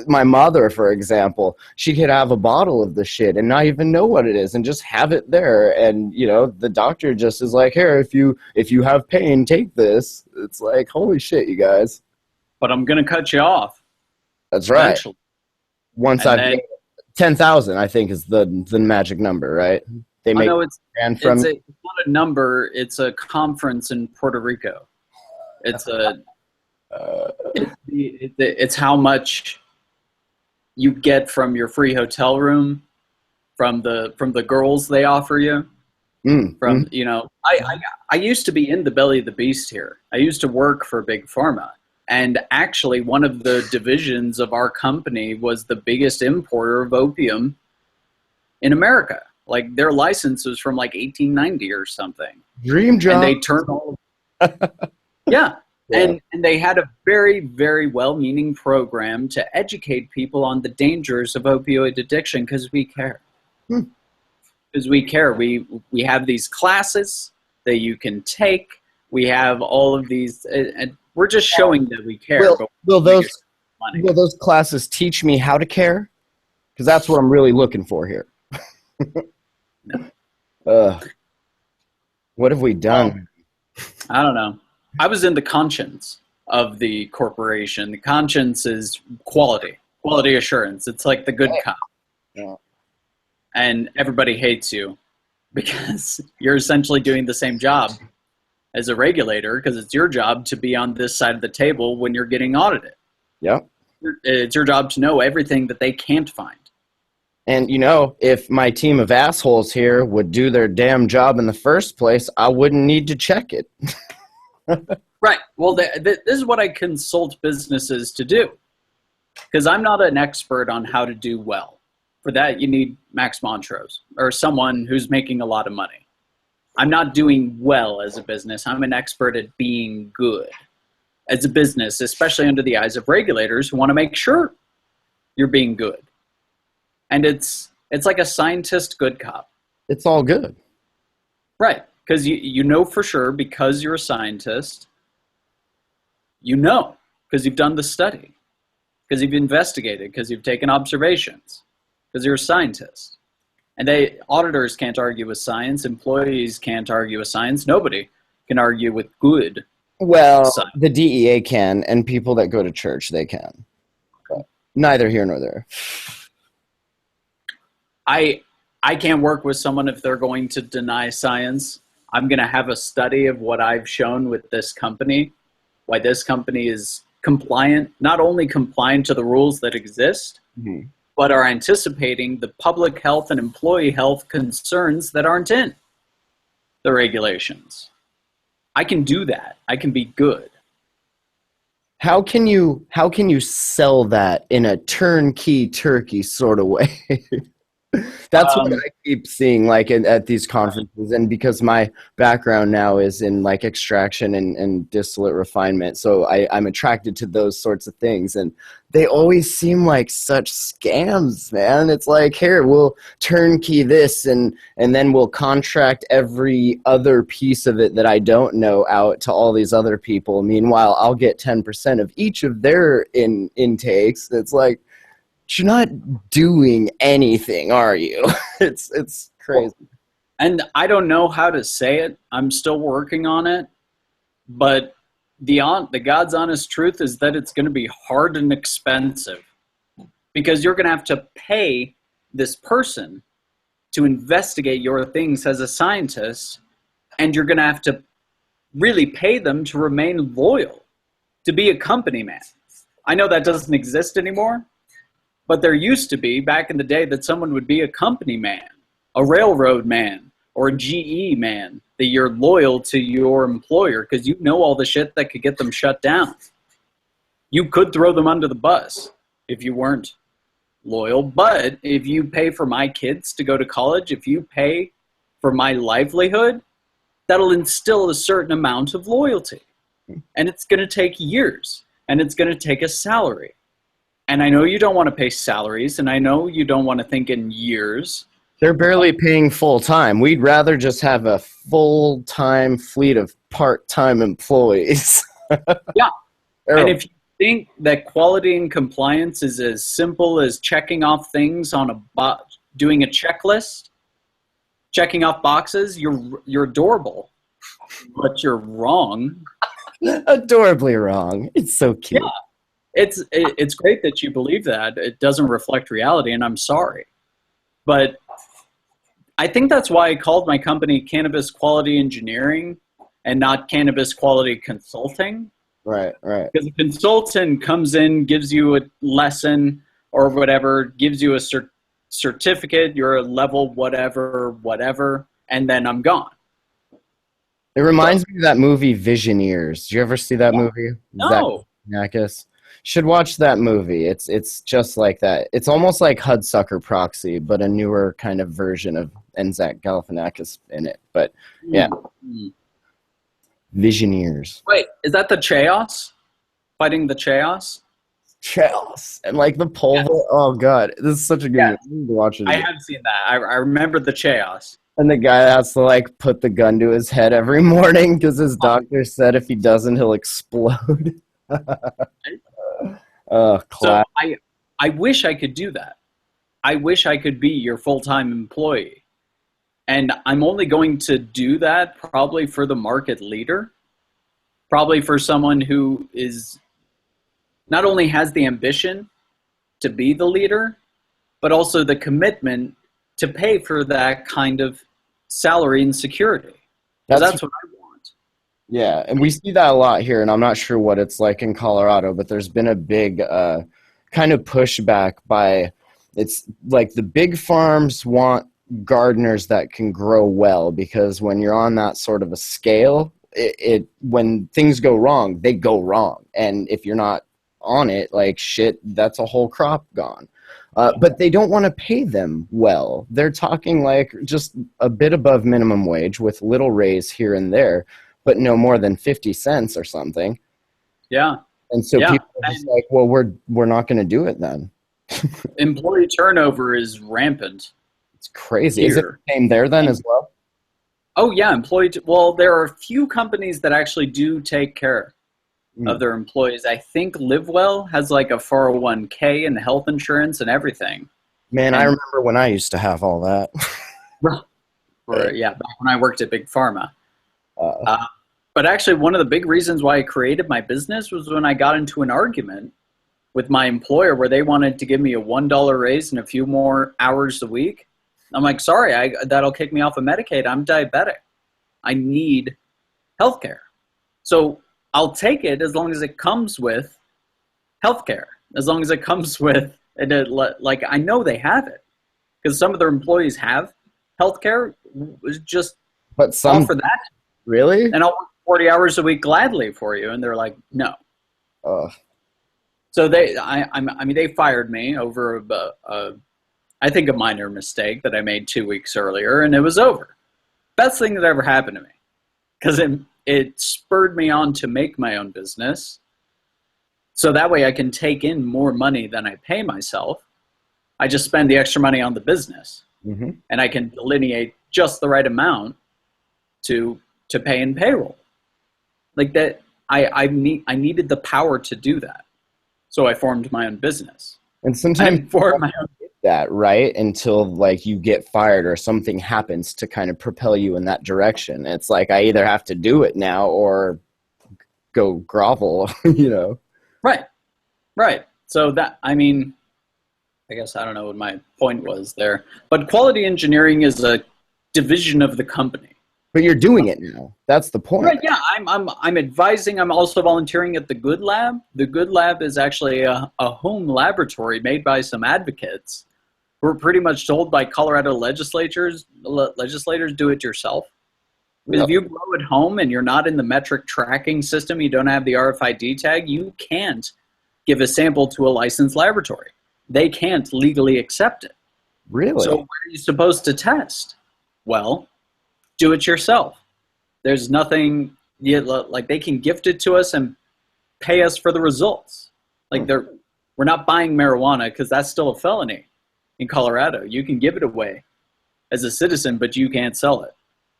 my mother, for example, she could have a bottle of the shit and not even know what it is and just have it there. And, you know, the doctor just is like, here, if you have pain, take this. It's like, holy shit, you guys. But I'm going to cut you off. That's right. Eventually. Once I've 10,000, I think is the magic number, right? They make it's not a number. It's a conference in Puerto Rico. It's it's how much you get from your free hotel room, from the girls they offer you. You know, I used to be in the belly of the beast here. I used to work for Big Pharma. And actually, one of the divisions of our company was the biggest importer of opium in America. Like, their license was from like 1890 or something. Dream job. And they turned all yeah. And they had a very, very well-meaning program to educate people on the dangers of opioid addiction, because we care. Because we care. We have these classes that you can take. We have all of these, and we're just showing that we care. Will those classes teach me how to care? Because that's what I'm really looking for here. No. What have we done? I don't know. I was in the conscience of the corporation. The conscience is quality assurance. It's like the good cop. Yeah. And everybody hates you because you're essentially doing the same job as a regulator, because it's your job to be on this side of the table when you're getting audited. Yeah. It's your job to know everything that they can't find. And, you know, if my team of assholes here would do their damn job in the first place, I wouldn't need to check it. Right. Well, this is what I consult businesses to do, because I'm not an expert on how to do well. For that, you need Max Montrose or someone who's making a lot of money. I'm not doing well as a business. I'm an expert at being good as a business, especially under the eyes of regulators who want to make sure you're being good. And it's like a scientist good cop. It's all good. Right. Because you know for sure, because you're a scientist, you know, because you've done the study, because you've investigated, because you've taken observations, because you're a scientist. And auditors can't argue with science. Employees can't argue with science. Nobody can argue with good science. The DEA can, and people that go to church, they can. But neither here nor there. I can't work with someone if they're going to deny science. I'm going to have a study of what I've shown with this company, why this company is compliant, not only compliant to the rules that exist, but are anticipating the public health and employee health concerns that aren't in the regulations. I can do that. I can be good. How can you sell that in a turnkey turkey sort of way? That's what I keep seeing, like at these conferences, and because my background now is in like extraction and distillate refinement, so I'm attracted to those sorts of things, and they always seem like such scams, man. It's like, here, we'll turnkey this, and then we'll contract every other piece of it that I don't know out to all these other people. Meanwhile, I'll get 10% of each of their intakes. It's like, you're not doing anything, are you? It's crazy. And I don't know how to say it. I'm still working on it. But the God's honest truth is that it's going to be hard and expensive, because you're going to have to pay this person to investigate your things as a scientist, and you're going to have to really pay them to remain loyal, to be a company man. I know that doesn't exist anymore, but there used to be, back in the day, that someone would be a company man, a railroad man, or a GE man, that you're loyal to your employer because you know all the shit that could get them shut down. You could throw them under the bus if you weren't loyal, but if you pay for my kids to go to college, if you pay for my livelihood, that'll instill a certain amount of loyalty. And it's going to take years, and it's going to take a salary. And I know you don't want to pay salaries, and I know you don't want to think in years. They're barely paying full time. We'd rather just have a full-time fleet of part-time employees. Yeah. And if you think that quality and compliance is as simple as checking off things on doing a checklist, checking off boxes, you're adorable, but you're wrong. Adorably wrong. It's so cute. Yeah. It's great that you believe that. It doesn't reflect reality, and I'm sorry. But I think that's why I called my company Cannabis Quality Engineering and not Cannabis Quality Consulting. Right. Because a consultant comes in, gives you a lesson or whatever, gives you a certificate, you're a level whatever, and then I'm gone. It reminds me of that movie Visioneers. Did you ever see that movie? No. Zach should watch that movie. It's just like that. It's almost like Hudsucker Proxy, but a newer kind of version of Zach Galifianakis in it. But yeah, Visioneers. Wait, is that the Chaos? Fighting the Chaos? Chaos and like the pole. Yeah. Oh god, this is such a good movie. I need to watch it. I have seen that. I remember the Chaos. And the guy has to like put the gun to his head every morning because his doctor said if he doesn't, he'll explode. So I wish I could do that. I wish I could be your full-time employee. And I'm only going to do that probably for the market leader, probably for someone who is not only has the ambition to be the leader, but also the commitment to pay for that kind of salary and security. That's what I want. Yeah, and we see that a lot here, and I'm not sure what it's like in Colorado, but there's been a big kind of pushback by, it's like the big farms want gardeners that can grow well, because when you're on that sort of a scale, when things go wrong, they go wrong. And if you're not on it, like shit, that's a whole crop gone. But they don't want to pay them well. They're talking like just a bit above minimum wage with little raise here and there, but no more than 50 cents or something. Yeah. And so people are just like, well, we're not going to do it then. Employee turnover is rampant. It's crazy. Here. Is it the same there then as well? Oh, yeah. Well, there are a few companies that actually do take care of their employees. I think LiveWell has like a 401k and health insurance and everything. Man, I remember when I used to have all that. Yeah, back when I worked at Big Pharma. But actually, one of the big reasons why I created my business was when I got into an argument with my employer where they wanted to give me a $1 raise and a few more hours a week. I'm like, sorry, that'll kick me off of Medicaid. I'm diabetic. I need healthcare. So I'll take it as long as it comes with healthcare, as long as it comes with, like, I know they have it because some of their employees have healthcare. Just offer that. Really? And I'll work 40 hours a week gladly for you. And they're like, no. So they fired me over I think a minor mistake that I made 2 weeks earlier, and it was over. Best thing that ever happened to me, because it spurred me on to make my own business. So that way I can take in more money than I pay myself. I just spend the extra money on the business, and I can delineate just the right amount to pay in payroll. Like that, I needed the power to do that. So I formed my own business. And sometimes for my own that, right? Until like you get fired or something happens to kind of propel you in that direction. It's like I either have to do it now or go grovel, you know. Right. So that, I mean, I guess I don't know what my point was there, but quality engineering is a division of the company. But you're doing it now. That's the point. Right, yeah, I'm advising. I'm also volunteering at the Good Lab. The Good Lab is actually a home laboratory made by some advocates who are pretty much told by Colorado legislators, do it yourself. Because if you grow at home and you're not in the metric tracking system, you don't have the RFID tag, you can't give a sample to a licensed laboratory. They can't legally accept it. Really? So where are you supposed to test? Well, do it yourself. There's nothing like they can gift it to us and pay us for the results. Like we're not buying marijuana because that's still a felony in Colorado. You can give it away as a citizen, but you can't sell it.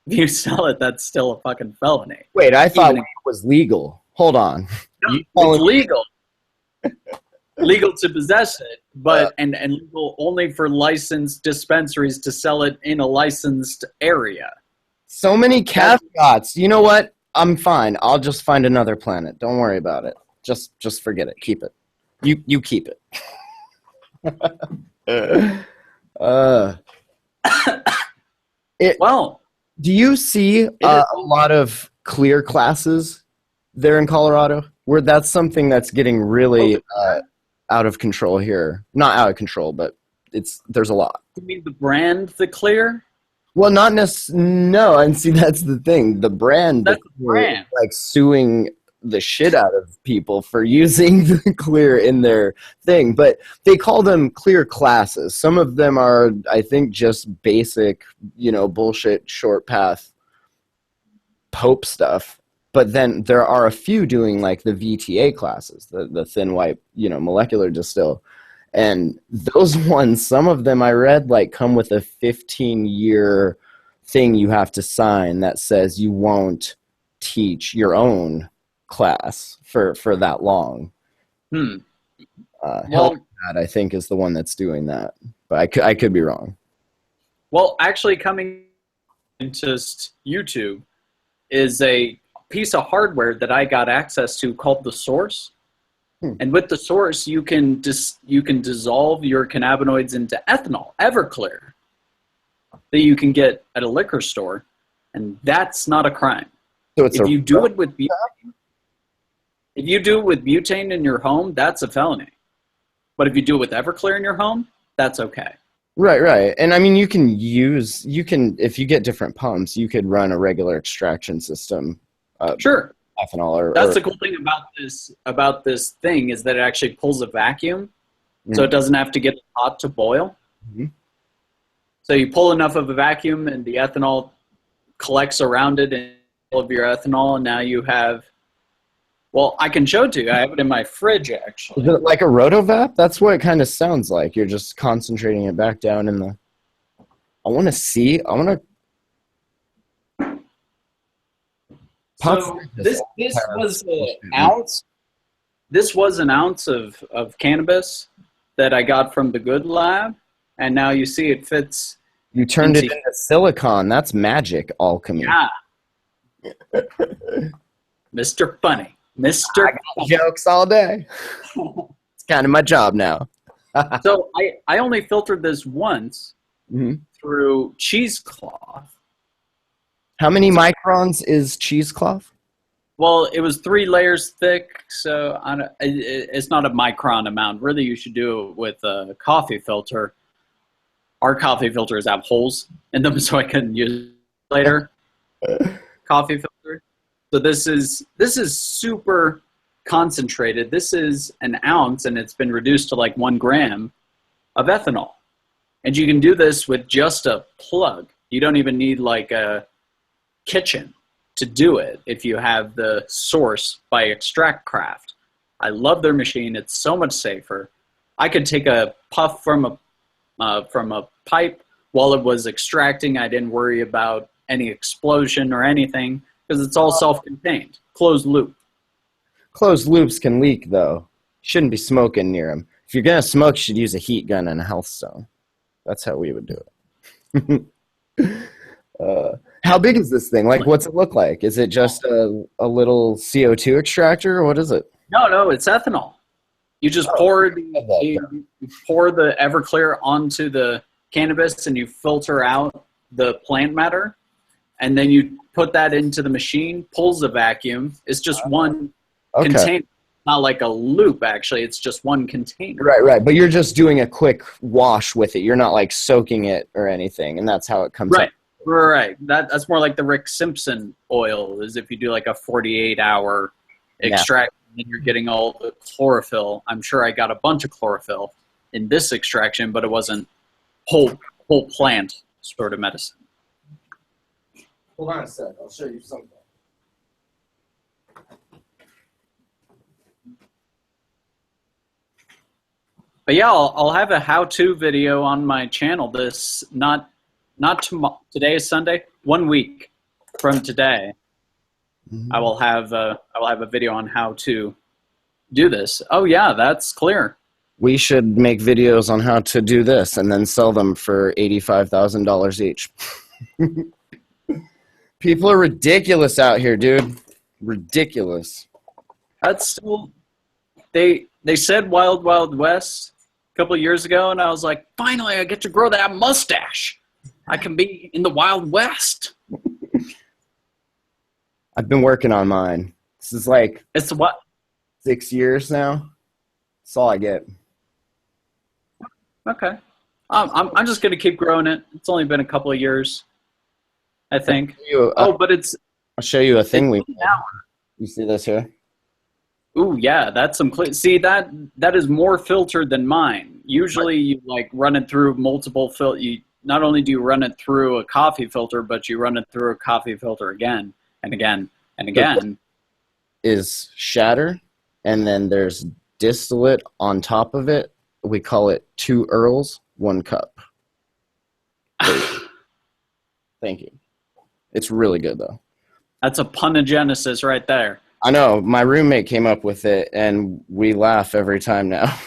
If you sell it, that's still a fucking felony. Wait, I thought it was legal. Hold on. No, it's legal. Legal to possess it, but and legal only for licensed dispensaries to sell it in a licensed area. So many caveats. You know what? I'm fine. I'll just find another planet. Don't worry about it. Just forget it. Keep it. You keep it. Well, do you see a lot of clear classes there in Colorado? Where that's something that's getting really out of control here. Not out of control, but there's a lot. You mean the brand, the Clear? Well, not necessarily. No, and see, that's the thing. The brand, that's the brand. Like suing the shit out of people for using the Clear in their thing, but they call them Clear classes. Some of them are, I think, just basic, bullshit short path Pope stuff. But then there are a few doing like the VTA classes, the thin white, molecular distill. And those ones, some of them I read like come with a 15-year thing you have to sign that says you won't teach your own class for that long. Well, I think is the one that's doing that, but I could be wrong. Well, actually, coming into YouTube is a piece of hardware that I got access to called the Source. And with the Source, you can dissolve your cannabinoids into ethanol, Everclear, that you can get at a liquor store, and that's not a crime. So if you do it with butane in your home, that's a felony. But if you do it with Everclear in your home, that's okay. Right. And I mean, you can if you get different pumps, you could run a regular extraction system. Sure. Ethanol that's the cool thing about this thing is that it actually pulls a vacuum, so it doesn't have to get hot to boil. So you pull enough of a vacuum and the ethanol collects around it and all of your ethanol, and now you have, well, I can show it to you. I have it in my fridge, actually. Is it like a rotovap? That's what it kind of sounds like. You're just concentrating it back down in the... So this was an ounce. This was an ounce of cannabis that I got from the Good Lab, and now you see it fits. You turned it into silicon. That's magic alchemy. Yeah. Mr. Funny. Mr. Jokes all day. It's kind of my job now. So I only filtered this once through cheesecloth. How many microns is cheesecloth? Well, it was 3 layers thick, so it's not a micron amount. Really, you should do it with a coffee filter. Our coffee filters have holes in them, so I couldn't use it later. Coffee filter. So this is super concentrated. This is an ounce, and it's been reduced to like 1 gram of ethanol. And you can do this with just a plug. You don't even need like a kitchen to do it if you have the source by Extract Craft. I love their machine. It's so much safer. I could take a puff from a pipe while it was extracting. I didn't worry about any explosion or anything because it's all self-contained, closed loop. Closed loops can leak, though. Shouldn't be smoking near them. If you're going to smoke, you should use a heat gun and a health stone. That's how we would do it. How big is this thing? Like, what's it look like? Is it just a little CO2 extractor, or what is it? No, it's ethanol. You just pour the Everclear onto the cannabis and you filter out the plant matter, and then you put that into the machine, pulls a vacuum. It's just one container. Not like a loop, actually. It's just one container. Right. But you're just doing a quick wash with it. You're not like soaking it or anything, and that's how it comes out. Right. That's more like the Rick Simpson oil, is if you do like a 48-hour extraction, and you're getting all the chlorophyll. I'm sure I got a bunch of chlorophyll in this extraction, but it wasn't whole plant sort of medicine. Hold on a sec. I'll show you something. But yeah, I'll have a how-to video on my channel. This not tomorrow. Today is Sunday. 1 week from today, I will have a video on how to do this. Oh yeah, that's clear. We should make videos on how to do this and then sell them for $85,000 each. People are ridiculous out here, dude. Ridiculous. That's still they said Wild Wild West a couple of years ago, and I was like, finally, I get to grow that mustache. I can be in the Wild West. I've been working on mine. This is like it's what 6 years now. That's all I get. Okay, I'm just gonna keep growing it. It's only been a couple of years, I think. But it's. I'll show you a thing we made. You see this here? Ooh, yeah, that's some see that is more filtered than mine. Usually, you like run it through multiple You not only do you run it through a coffee filter, but you run it through a coffee filter again and again and again. Is shatter, and then there's distillate on top of it. We call it 2 Earls, 1 cup. Thank you. It's really good though. That's a punogenesis right there. I know. My roommate came up with it, and we laugh every time now.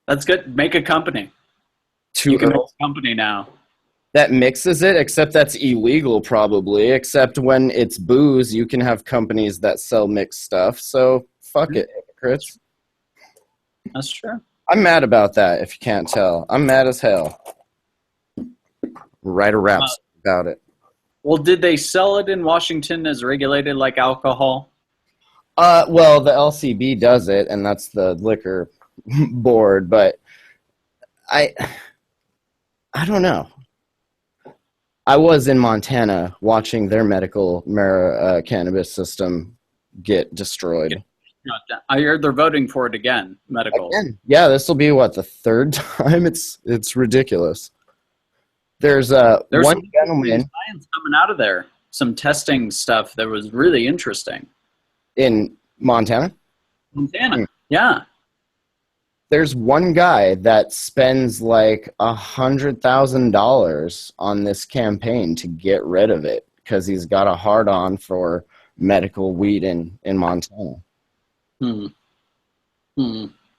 That's good. Make a company. 2 You can make Earls. a company now. That mixes it, except that's illegal probably. Except when it's booze, you can have companies that sell mixed stuff. So fuck it, hypocrites. That's true. I'm mad about that, if you can't tell. I'm mad as hell. Write a rap about it. Well, did they sell it in Washington as regulated like alcohol? Well, the LCB does it, and that's the liquor board, but I don't know. I was in Montana watching their medical cannabis system get destroyed. I heard they're voting for it again, medical. Again. Yeah, this will be, what, the 3rd time? It's ridiculous. There's one gentleman science coming out of there. Some testing stuff that was really interesting. In Montana? Yeah. There's one guy that spends like $100,000 on this campaign to get rid of it because he's got a hard-on for medical weed in Montana. You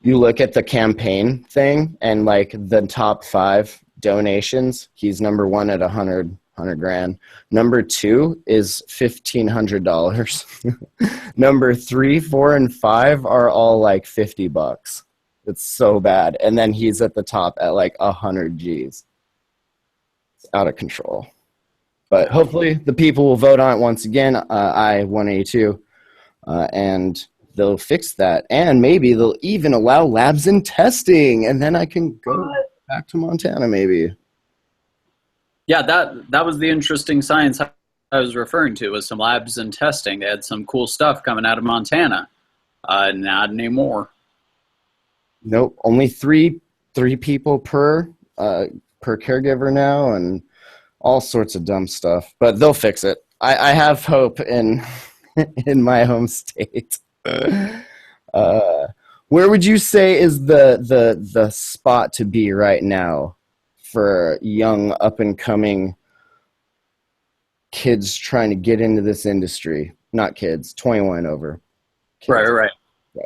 look at the campaign thing and like the top 5 donations, he's number 1 at 100 grand. Number 2 is $1,500. Number 3, 4, and 5 are all like $50. It's so bad. And then he's at the top at like 100 G's. It's out of control. But hopefully the people will vote on it once again, I-182, and they'll fix that. And maybe they'll even allow labs and testing, and then I can go back to Montana maybe. Yeah, that was the interesting science I was referring to, was some labs and testing. They had some cool stuff coming out of Montana. Not anymore. Nope, only 3 3 people per caregiver now, and all sorts of dumb stuff. But they'll fix it. I have hope in in my home state. Where would you say is the spot to be right now for young up and coming kids trying to get into this industry? Not kids, 21 over. Kids. Right.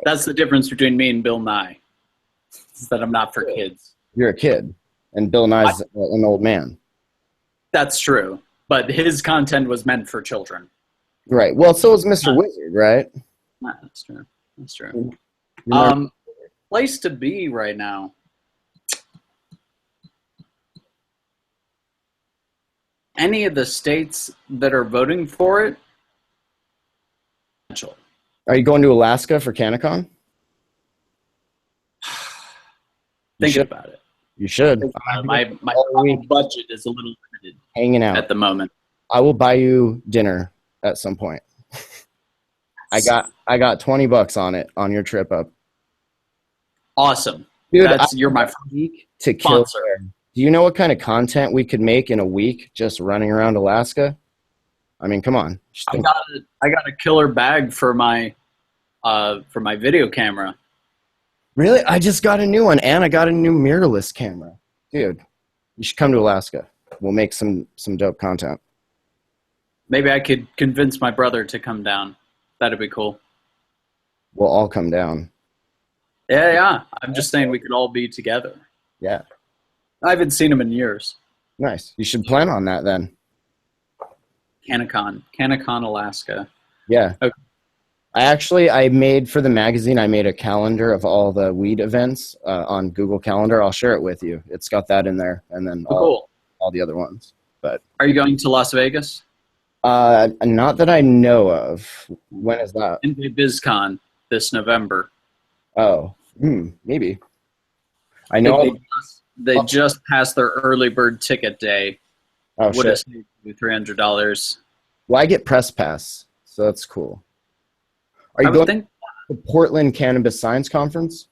That's the difference between me and Bill Nye. Is that I'm not for kids. You're a kid, and Bill Nye's an old man. That's true, but his content was meant for children. Right. Well, so is Mr. Wizard, right? That's true. Place to be right now. Any of the states that are voting for it. Are you going to Alaska for CanaCon? Think about it. You should. My budget is a little limited. Hanging out at the moment. I will buy you dinner at some point. I got $20 on it on your trip up. Awesome, dude. You're my week to kill. Do you know what kind of content we could make in a week just running around Alaska? I mean, come on. I got a killer bag for my video camera. Really? I just got a new one, and I got a new mirrorless camera. Dude, you should come to Alaska. We'll make some dope content. Maybe I could convince my brother to come down. That'd be cool. We'll all come down. Yeah. I'm just saying we could all be together. Yeah. I haven't seen him in years. Nice. You should plan on that then. CanaCon, Alaska. Yeah. Okay. I made for the magazine, I made a calendar of all the weed events on Google Calendar. I'll share it with you. It's got that in there, and then all the other ones. But are you going to Las Vegas? Not that I know of. When is that? BizCon this November. Oh, maybe. I know they just passed their early bird ticket day. Oh, shit. Would have saved you $300. Well, I get press pass, so that's cool. Are you going to the Portland Cannabis Science Conference?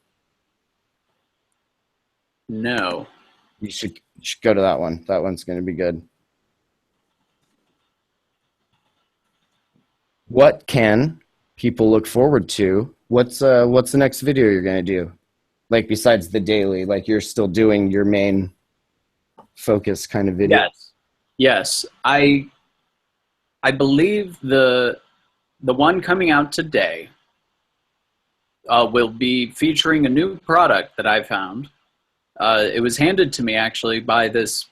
No. You should go to that one. That one's going to be good. What can people look forward to? What's the next video you're going to do? Like, besides the daily, like you're still doing your main focus kind of video? Yes. I believe the one coming out today will be featuring a new product that I found. It was handed to me actually by this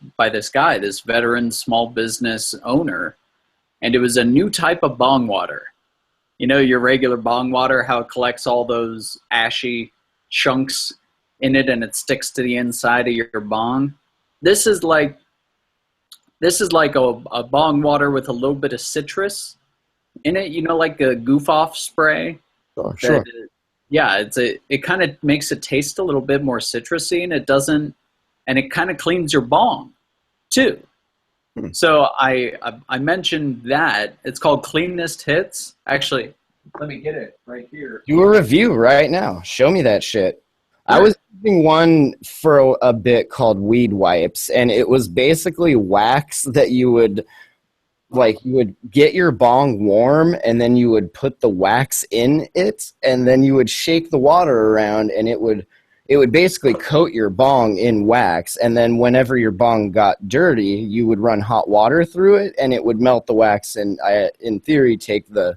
guy, this veteran small business owner, and it was a new type of bong water. You know, your regular bong water, how it collects all those ashy chunks in it and it sticks to the inside of your bong. This is like a bong water with a little bit of citrus in it, you know, like a goof off spray. Oh, sure. It kind of makes it taste a little bit more citrusy, and it kind of cleans your bong too. So I mentioned that it's called Cleanest Hits. Actually, let me get it right here. Do a review right now. Show me that shit. I was using one for a bit called Weed Wipes, and it was basically wax that you would get your bong warm, and then you would put the wax in it, and then you would shake the water around, and it would basically coat your bong in wax, and then whenever your bong got dirty, you would run hot water through it, and it would melt the wax, and in theory take the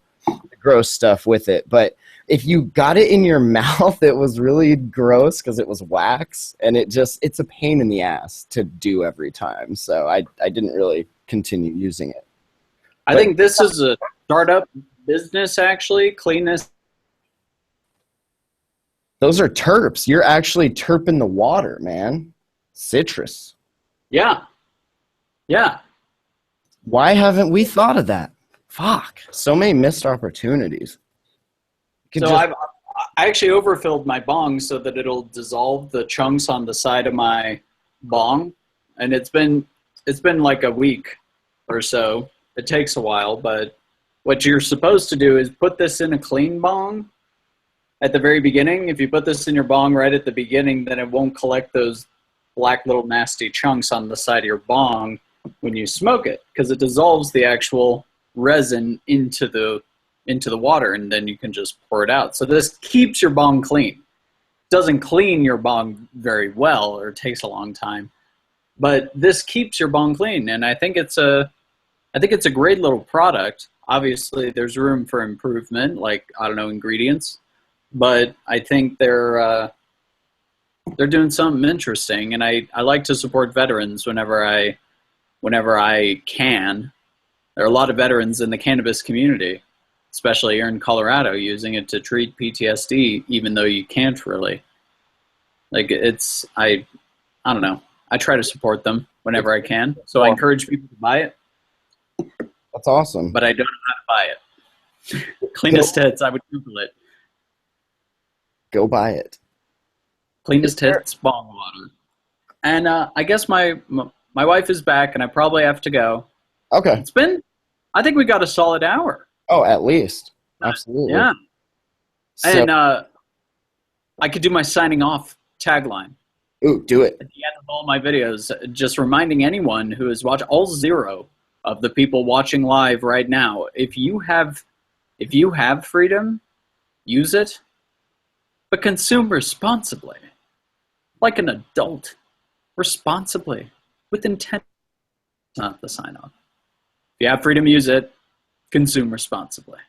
gross stuff with it. But if you got it in your mouth, it was really gross because it was wax, and it's a pain in the ass to do every time. So I didn't really continue using it. I think this is a startup business, actually. Cleanest. Those are terps. You're actually terping the water, man. Citrus. Yeah. Why haven't we thought of that? Fuck. So many missed opportunities. I actually overfilled my bong so that it'll dissolve the chunks on the side of my bong, and it's been like a week or so. It takes a while, but what you're supposed to do is put this in a clean bong, at the very beginning. If you put this in your bong right at the beginning, then it won't collect those black little nasty chunks on the side of your bong when you smoke it, because it dissolves the actual resin into the water, and then you can just pour it out. So this keeps your bong clean. Doesn't clean your bong very well, or it takes a long time, but this keeps your bong clean, and I think it's a great little product. Obviously, there's room for improvement, like, I don't know, ingredients, but I think they're doing something interesting, and I like to support veterans whenever I can. There are a lot of veterans in the cannabis community, especially here in Colorado, using it to treat PTSD, even though you can't really. Like, I don't know. I try to support them whenever I can, so I encourage people to buy it. That's awesome. But I don't know how to buy it. Cleanest Hits, I would Google it. Go buy it. Cleanest Hits bong water. And I guess my wife is back, and I probably have to go. Okay. I think we got a solid hour. Oh, at least. Absolutely. Yeah. So, And I could do my signing off tagline. ooh, do it. At the end of all my videos, just reminding anyone who is watching, all 0 of the people watching live right now, if you have freedom, use it, but consume responsibly, like an adult, responsibly, with intent. Not the sign off. If you have freedom, use it. Consume responsibly.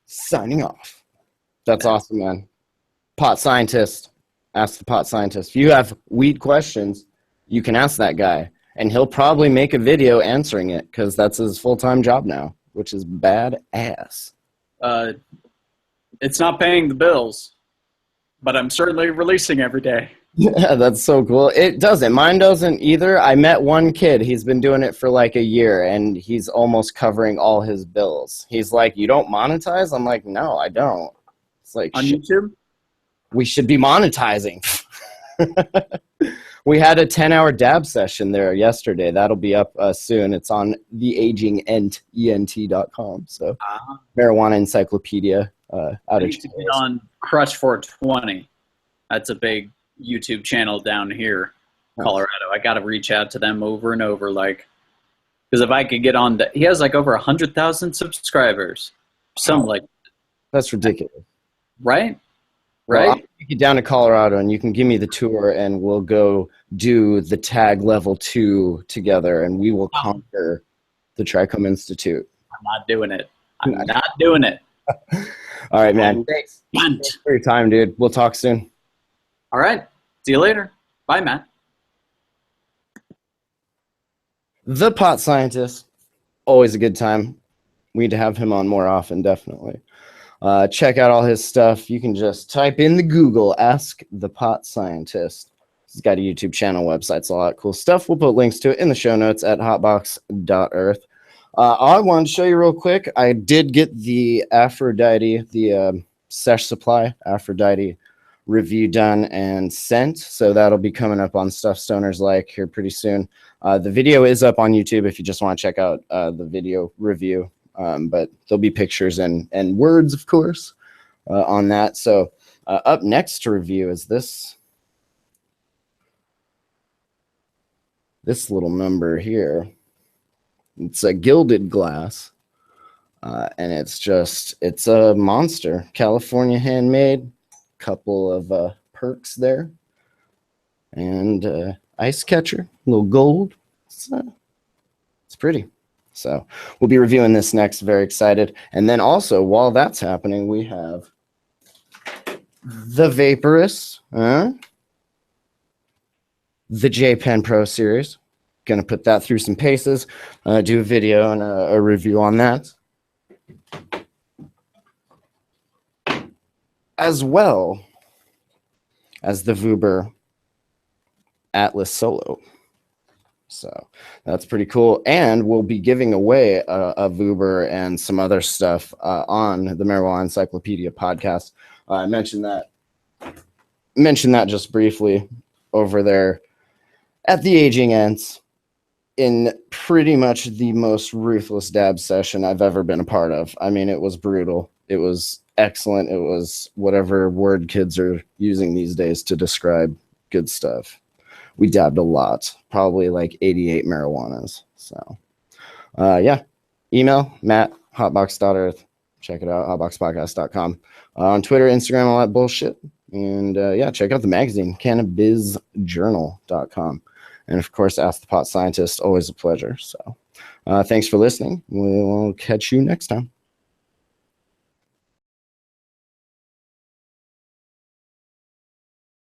Signing off. That's awesome, man. Pot scientist. Ask the pot scientist. If you have weed questions, you can ask that guy, and he'll probably make a video answering it, because that's his full-time job now, which is badass. It's not paying the bills, but I'm certainly releasing every day. Yeah, that's so cool. It doesn't. Mine doesn't either. I met one kid. He's been doing it for like a year, and he's almost covering all his bills. He's like, you don't monetize? I'm like, no, I don't. It's like, On YouTube? We should be monetizing. We had a 10-hour dab session there yesterday. That'll be up soon. It's on theagingent.com. So marijuana encyclopedia out of get on Crush 420. That's a big YouTube channel down here, Colorado. I got to reach out to them over and over, like, because if I could get on he has like over 100,000 subscribers. Something like that's ridiculous. Right? Well, I'll take you down to Colorado, and you can give me the tour, and we'll go do the tag level 2 together, and we will conquer the Trichome Institute. I'm not doing it. I'm not doing it. All right, man. Thanks for your time, dude. We'll talk soon. All right. See you later. Bye, Matt. The pot scientist. Always a good time. We need to have him on more often, definitely. Check out all his stuff. You can just type in the Google, Ask the Pot Scientist. He's got a YouTube channel, websites, a lot of cool stuff. We'll put links to it in the show notes at hotbox.earth. I wanted to show you real quick. I did get the Aphrodite, the Sesh Supply Aphrodite review done and sent. So that'll be coming up on Stuff Stoners Like here pretty soon. The video is up on YouTube if you just want to check out the video review. But there'll be pictures and words, of course, on that. So up next to review is this little number here. It's a gilded glass, and it's a monster. California handmade, couple of perks there, and ice catcher, a little gold. It's pretty. So we'll be reviewing this next. Very excited. And then also, while that's happening, we have the Vaporous, the J Pen Pro series. Going to put that through some paces, do a video and a review on that. As well as the Vuber Atlas Solo. So that's pretty cool. And we'll be giving away a Vuber and some other stuff on the Marijuana Encyclopedia podcast. I mentioned that just briefly over there at the Aging Ents in pretty much the most ruthless dab session I've ever been a part of. I mean, it was brutal. It was excellent. It was whatever word kids are using these days to describe good stuff. We dabbed a lot, probably like 88 marijuanas. So, yeah. Email Matt, hotbox.earth. Check it out, hotboxpodcast.com. On Twitter, Instagram, all that bullshit. And yeah, check out the magazine, cannabisjournal.com. And of course, Ask the Pot Scientist, always a pleasure. So thanks for listening. We will catch you next time.